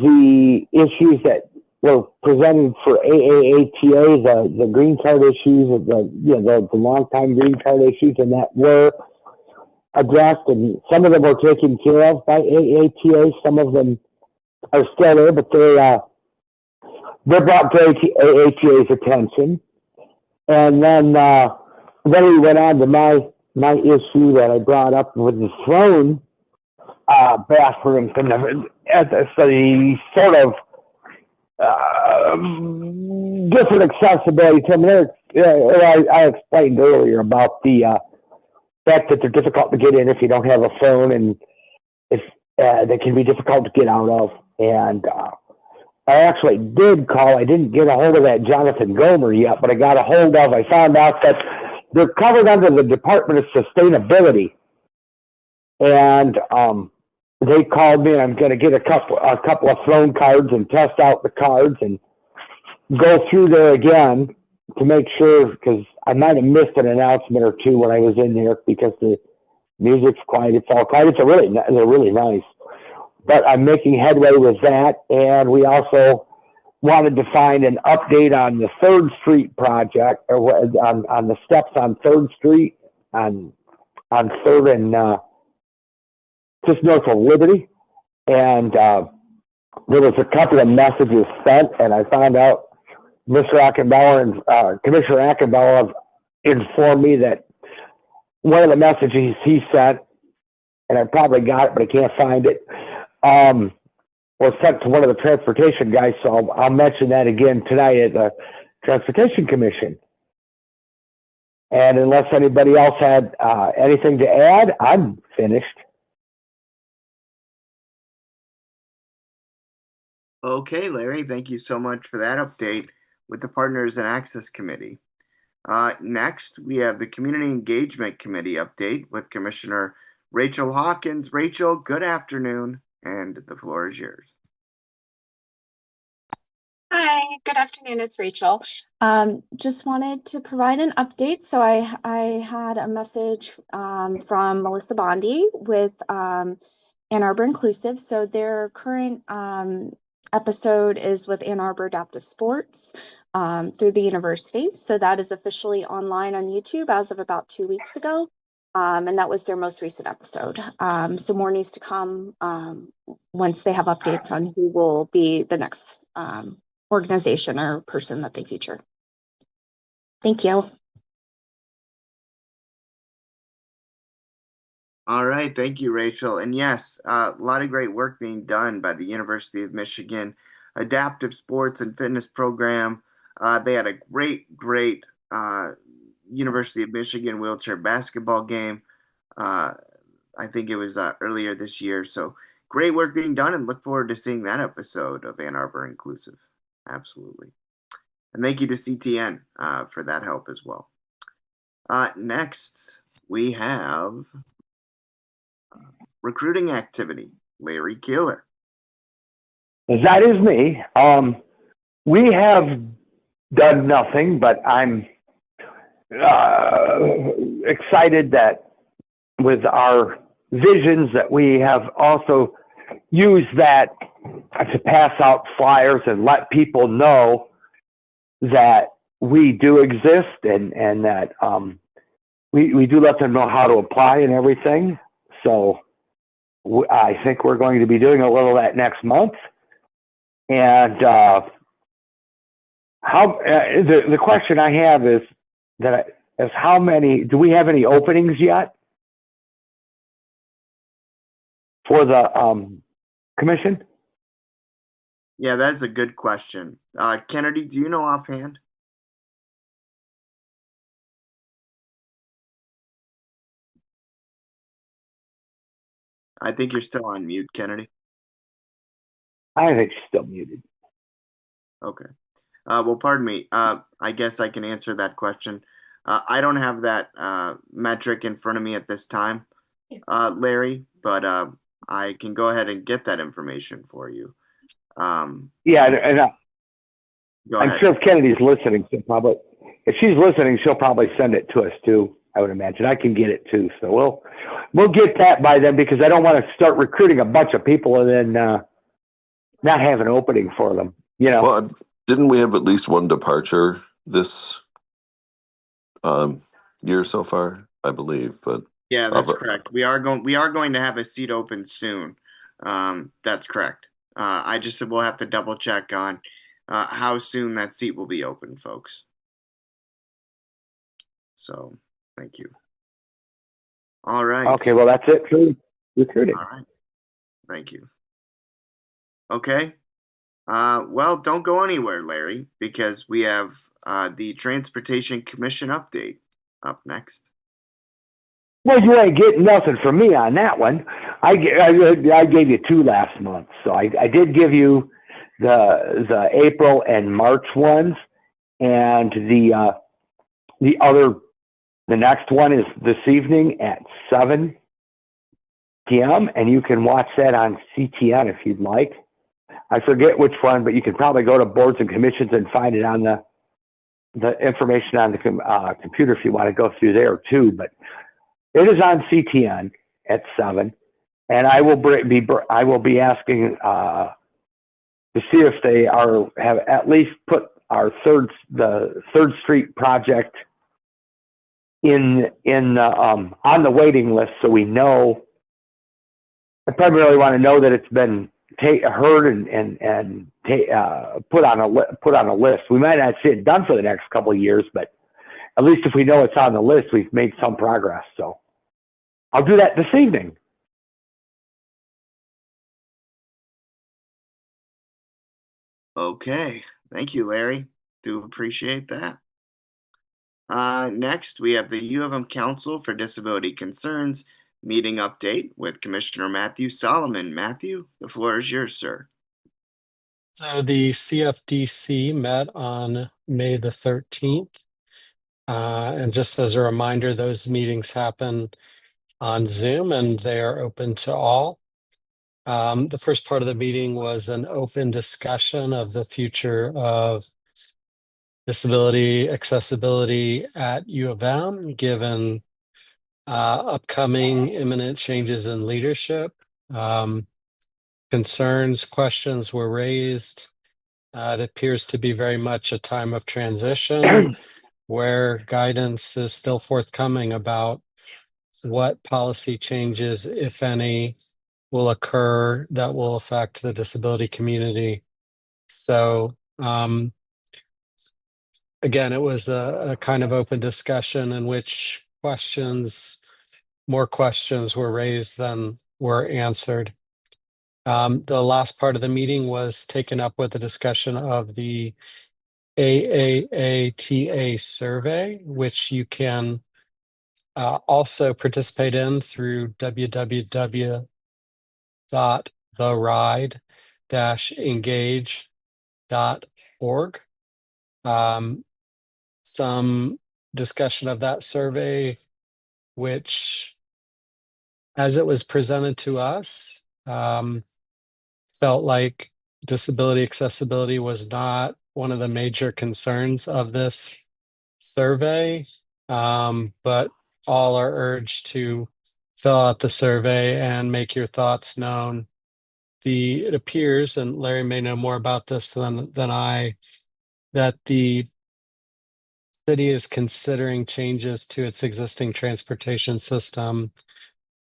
the issues that were presented for AAATA, the green card issues, the long time green card issues, and that were addressed, and some of them were taken care of by AATA. Some of them are still there, but they're brought to AATA's attention. And then we went on to my issue that I brought up with the throne bathrooms and the sort of different accessibility to them. I explained earlier about the fact that they're difficult to get in if you don't have a phone, and if they can be difficult to get out of. And I actually did call. I didn't get a hold of that Jonathan Gomer yet, but I found out that they're covered under the Department of Sustainability. And they called me, and I'm going to get a couple of phone cards and test out the cards and go through there again to make sure, because I might have missed an announcement or two when I was in there because the music's quiet. It's all quiet. They're really nice. But I'm making headway with that, and we also wanted to find an update on the 3rd Street project, or on the steps on 3rd Street, on 3rd and just north of Liberty. And there was a couple of messages sent, and I found out Mr. Ackenbauer and Commissioner Ackenbauer informed me that one of the messages he sent, and I probably got it, but I can't find it, was sent to one of the transportation guys, so I'll mention that again tonight at the Transportation Commission. And unless anybody else had anything to add, I'm finished. Okay, Larry, thank you so much for that update with the Partners in Access Committee. Next, we have the Community Engagement Committee update with Commissioner Rachel Hawkins. Rachel, good afternoon, and the floor is yours. Hi, good afternoon. It's Rachel. Just wanted to provide an update. So I had a message from Melissa Bondi with Ann Arbor Inclusive. So their current episode is with Ann Arbor Adaptive Sports through the university. So that is officially online on YouTube as of about 2 weeks ago. And that was their most recent episode. So more news to come once they have updates on who will be the next organization or person that they feature. Thank you. All right, thank you, Rachel. And yes, a lot of great work being done by the University of Michigan Adaptive Sports and Fitness Program. They had a great University of Michigan wheelchair basketball game. I think it was earlier this year. So great work being done, and look forward to seeing that episode of Ann Arbor Inclusive. Absolutely. And thank you to CTN for that help as well. Next, we have recruiting activity. Larry Keeler. That is me. We have done nothing, but I'm excited that with our visions that we have also used that to pass out flyers and let people know that we do exist, and that we do let them know how to apply and everything. So I think we're going to be doing a little of that next month. And the question I have is how many, do we have any openings yet for the commission? Yeah, that's a good question. Kennedy, do you know offhand? I think you're still on mute, Kennedy. I think she's still muted. Okay. Well, pardon me. I guess I can answer that question. I don't have that metric in front of me at this time, Larry, but I can go ahead and get that information for you. Yeah, and I'm sure if Kennedy's listening, if she's listening, she'll probably send it to us too. I would imagine I can get it too. So we'll get that by then, because I don't want to start recruiting a bunch of people and then not have an opening for them. You know. Well, didn't we have at least one departure this year so far? I believe, but yeah, that's correct. We are going to have a seat open soon. That's correct. I just said we'll have to double check on how soon that seat will be open, folks. So, thank you. All right. Okay, well, that's it for recruiting. All right. Thank you. Okay. Well, don't go anywhere, Larry, because we have the Transportation Commission update up next. Well, you ain't getting nothing from me on that one. I gave you 2 last month, so I did give you the April and March ones, and the next one is this evening at 7 p.m. and you can watch that on CTN if you'd like. I forget which one, but you can probably go to boards and commissions and find it on the information on the computer if you want to go through there too. But it is on CTN at 7, and I will be asking to see if they have at least put the Third Street project on the waiting list, so we know. I primarily want to know that it's been heard and put on a list. We might not see it done for the next couple of years, but at least if we know it's on the list, we've made some progress. So I'll do that this evening. Okay. Thank you, Larry. Do appreciate that. Next, we have the U of M Council for Disability Concerns meeting update with Commissioner Matthew Solomon. Matthew, the floor is yours, sir. So the CFDC met on May the 13th. And just as a reminder, those meetings happen on Zoom and they are open to all. The first part of the meeting was an open discussion of the future of disability accessibility at U of M, given upcoming imminent changes in leadership. Concerns, questions were raised. It appears to be very much a time of transition where guidance is still forthcoming about what policy changes, if any, will occur that will affect the disability community. So, again, it was a kind of open discussion in which more questions were raised than were answered. The last part of the meeting was taken up with the discussion of the AAATA survey, which you can also participate in through www.theride-engage.org. Some discussion of that survey, which, as it was presented to us, felt like disability accessibility was not one of the major concerns of this survey, but all are urged to fill out the survey and make your thoughts known. It appears, and Larry may know more about this than I, that the city is considering changes to its existing transportation system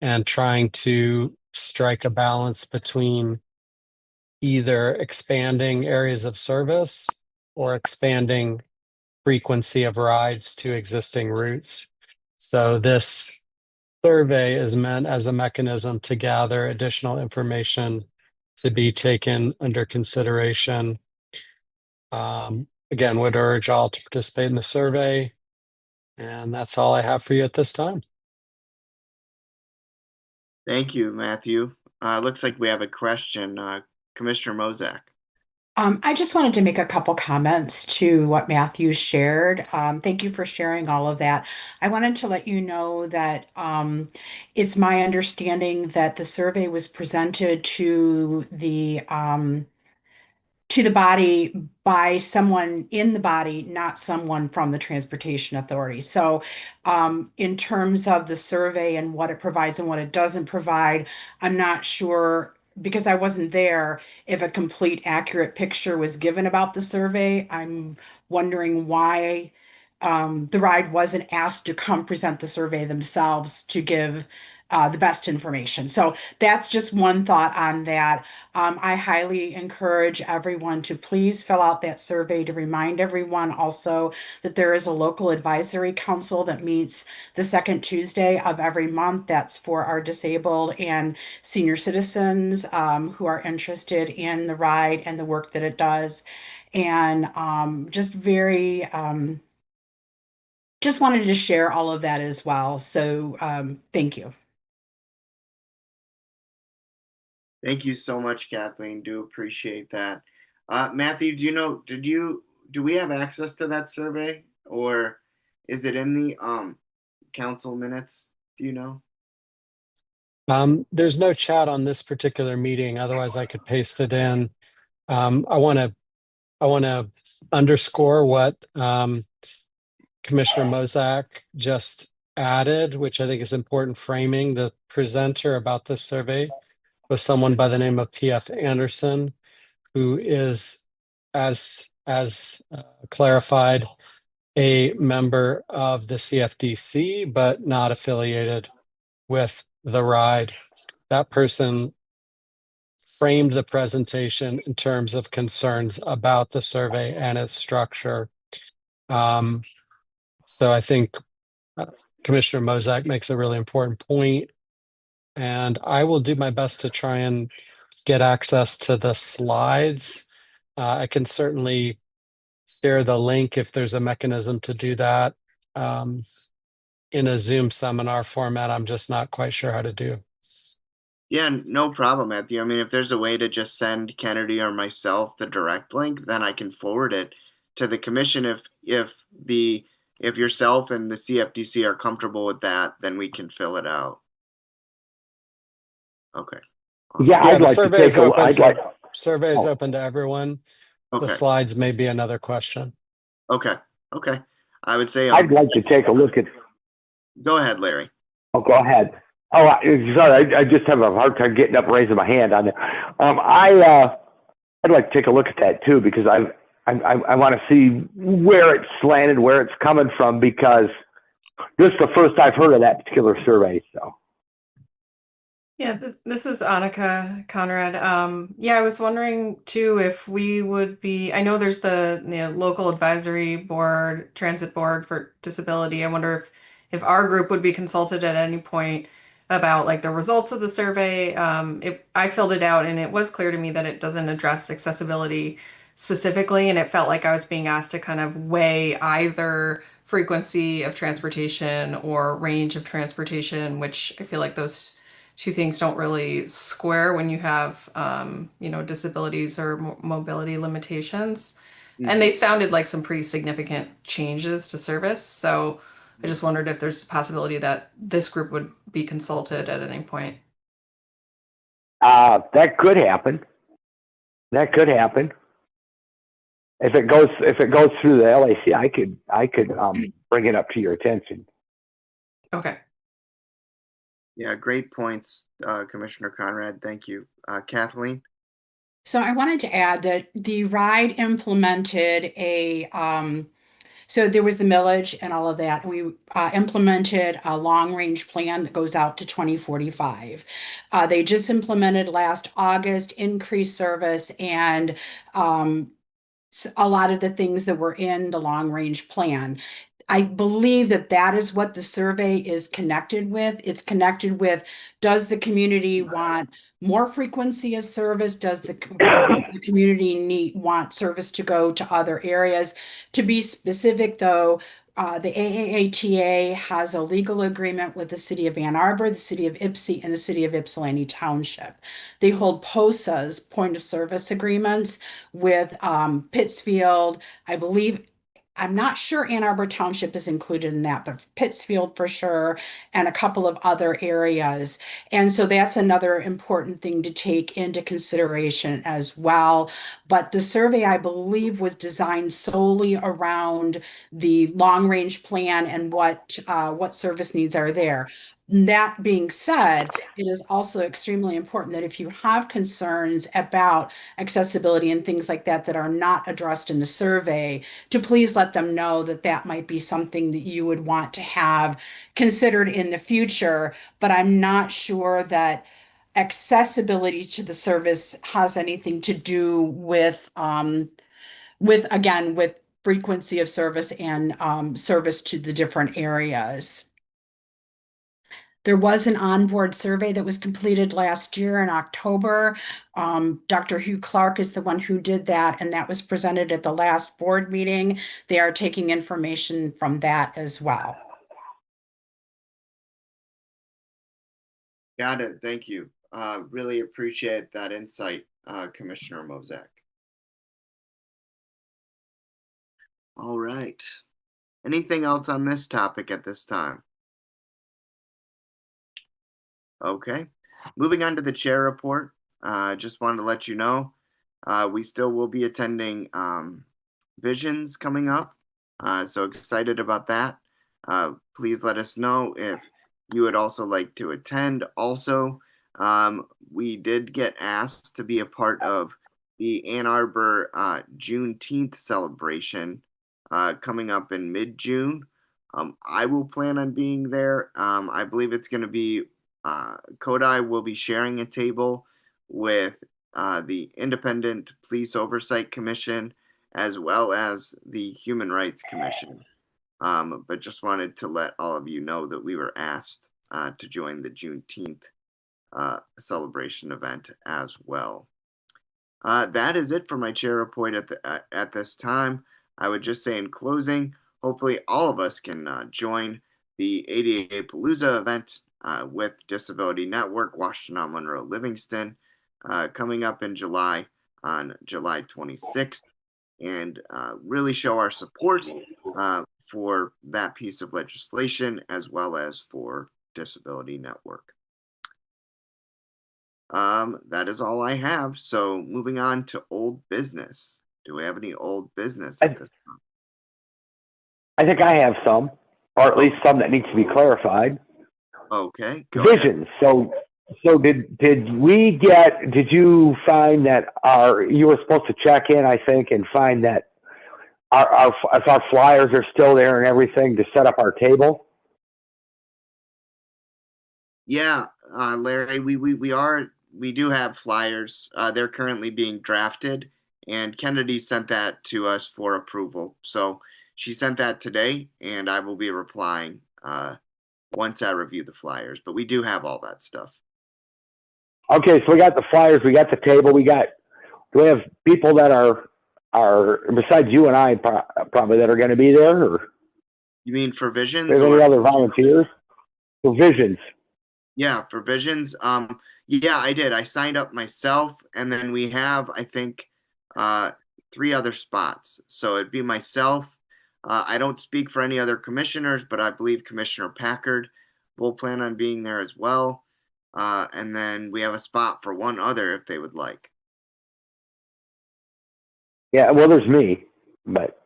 and trying to strike a balance between either expanding areas of service or expanding frequency of rides to existing routes. So this survey is meant as a mechanism to gather additional information to be taken under consideration. Again, would urge all to participate in the survey. And that's all I have for you at this time. Thank you, Matthew. Looks like we have a question. Commissioner Mozak. I just wanted to make a couple comments to what Matthew shared. Thank you for sharing all of that. I wanted to let you know that it's my understanding that the survey was presented to the body by someone in the body, not someone from the Transportation Authority. So in terms of the survey and what it provides and what it doesn't provide, I'm not sure, because I wasn't there, if a complete accurate picture was given about the survey. I'm wondering why the RIDE wasn't asked to come present the survey themselves to give the best information. So that's just one thought on that. I highly encourage everyone to please fill out that survey, to remind everyone also that there is a local advisory council that meets the second Tuesday of every month. That's for our disabled and senior citizens who are interested in the RIDE and the work that it does. And just wanted to share all of that as well. So thank you. Thank you so much, Kathleen. Do appreciate that. Matthew, do we have access to that survey, or is it in the council minutes? Do you know? There's no chat on this particular meeting. Otherwise, I could paste it in. I want to underscore what Commissioner Mozak just added, which I think is important framing. The presenter about this survey was someone by the name of P.F. Anderson, who is, as clarified, a member of the CFDC, but not affiliated with the RIDE. That person framed the presentation in terms of concerns about the survey and its structure. So I think Commissioner Mozak makes a really important point, and I will do my best to try and get access to the slides. I can certainly share the link if there's a mechanism to do that in a Zoom seminar format. I'm just not quite sure how to do. Yeah, no problem, Matthew. I mean, if there's a way to just send Kennedy or myself the direct link, then I can forward it to the commission. If yourself and the CFDC are comfortable with that, then we can fill it out. Okay, Yeah, Yeah, I'd the like to survey take is a, open. I'd like, Survey is oh. open to everyone. The Okay. slides may be another question. Okay. Okay. I would say, I'd like to take a look at, go ahead, Larry. oh, go ahead. Oh, sorry, I just have a hard time getting up and raising my hand on it. I'd like to take a look at that too, because I want to see where it's slanted, where it's coming from, because this is the first I've heard of that particular survey, so. Yeah, this is Annika Conrad. Yeah, I was wondering too if we would be, I know there's the local advisory board, transit board for disability. I wonder if our group would be consulted at any point about like the results of the survey. I filled it out and it was clear to me that it doesn't address accessibility specifically, and it felt like I was being asked to kind of weigh either frequency of transportation or range of transportation, which I feel like those two things don't really square when you have disabilities or mobility limitations. And they sounded like some pretty significant changes to service. So I just wondered if there's a possibility that this group would be consulted at any point. That could happen. That could happen. If it goes through the LAC, I could bring it up to your attention. Okay. Yeah, great points, Commissioner Conrad. Thank you. Kathleen? So I wanted to add that the RIDE implemented so there was the millage and all of that. We implemented a long-range plan that goes out to 2045. They just implemented last August increased service and a lot of the things that were in the long-range plan. I believe that is what the survey is connected with. It's connected with, does the community want more frequency of service? Does the community want service to go to other areas? To be specific though, the AAATA has a legal agreement with the city of Ann Arbor, the city of Ypsi, and the city of Ypsilanti Township. They hold POSAs, point of service agreements, with Pittsfield, I believe. I'm not sure Ann Arbor Township is included in that, but Pittsfield for sure, and a couple of other areas. And so that's another important thing to take into consideration as well. But the survey, I believe, was designed solely around the long-range plan and what service needs are there. That being said, it is also extremely important that if you have concerns about accessibility and things like that that are not addressed in the survey, to please let them know that might be something that you would want to have considered in the future. But I'm not sure that accessibility to the service has anything to do with frequency of service and service to the different areas. There was an onboard survey that was completed last year in October. Dr. Hugh Clark is the one who did that, and that was presented at the last board meeting. They are taking information from that as well. Got it. Thank you. Really appreciate that insight, Commissioner Mozek. All right. Anything else on this topic at this time? Okay. Moving on to the chair report. Just wanted to let you know, we still will be attending Visions coming up. So excited about that. Please let us know if you would also like to attend. Also, we did get asked to be a part of the Ann Arbor Juneteenth celebration coming up in mid-June. I will plan on being there. I believe it's going to be Kodai will be sharing a table with the Independent Police Oversight Commission as well as the Human Rights Commission. But just wanted to let all of you know that we were asked to join the Juneteenth celebration event as well. That is it for my chair report at this time. I would just say in closing, hopefully all of us can join the ADA Palooza event with Disability Network, Washtenaw Monroe Livingston, coming up in July, on July 26th, and really show our support for that piece of legislation as well as for Disability Network. That is all I have. So moving on to old business. Do we have any old business at this time? I think I have some, or at least some that needs to be clarified. Okay, go ahead. Visions. So did you find that you were supposed to check in, I think, and find that if our flyers are still there and everything to set up our table? Yeah, Larry, we do have flyers. They're currently being drafted, and Kennedy sent that to us for approval. So she sent that today, and I will be replying once I review the flyers. But we do have all that stuff. Okay, so we got the flyers, we got the table, do we have people that are besides you and I probably that are going to be there, or You mean for do Visions? we have any Or other volunteers? For Visions. yeah, for Visions. Yeah, I did. I signed up myself, and then we have, I think, 3 other spots. So it'd be myself. I don't speak for any other commissioners, but I believe Commissioner Packard will plan on being there as well. And then we have a spot for one other if they would like. Yeah, well, there's me, but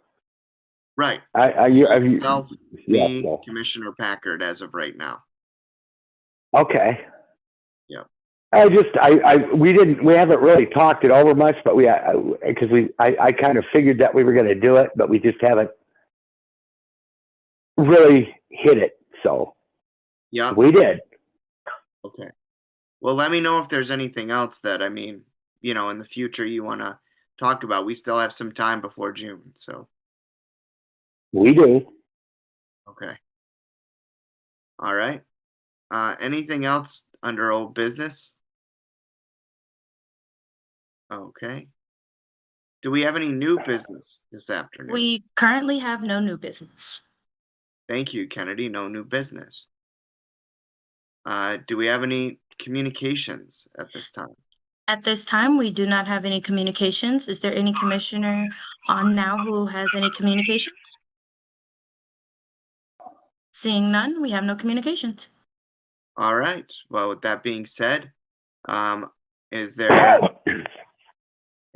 Right. myself, Me, yeah, Commissioner Packard, as of right now. okay. Yeah. We haven't really talked it over much, but I kind of figured that we were going to do it, but we just haven't really hit it. So Yeah. we did. Okay. Well, let me know if there's anything else that, in the future you want to talk about. We still have some time before June, so. We do. Okay. All right. Anything else under old business? Okay. Do we have any new business this afternoon? We currently have no new business. Thank you, Kennedy. No new business. Do we have any communications at this time? At this time, we do not have any communications. Is there any commissioner on now who has any communications? Seeing none, we have no communications. All right. Well, with that being said, is there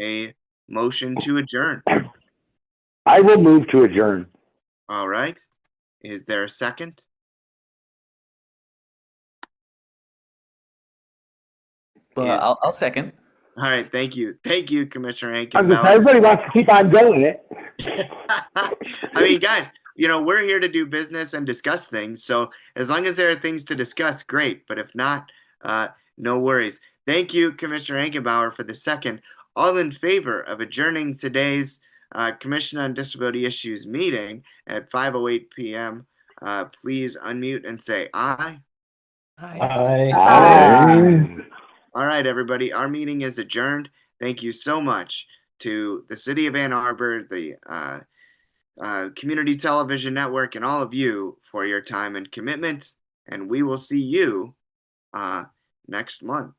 a motion to adjourn? I will move to adjourn. All right. Is there a second? Well, I'll second. All right. Thank you. Thank you, Commissioner Everybody wants to keep on doing it. Guys, we're here to do business and discuss things. So as long as there are things to discuss, great. But if not, no worries. Thank you, Commissioner Ankenbauer, for the second. All in favor of adjourning today's Commission on Disability Issues meeting at 5:08 p.m. Please unmute and say aye. Aye. All right, everybody. Our meeting is adjourned. Thank you so much to the City of Ann Arbor, the Community Television Network, and all of you for your time and commitment. And we will see you next month.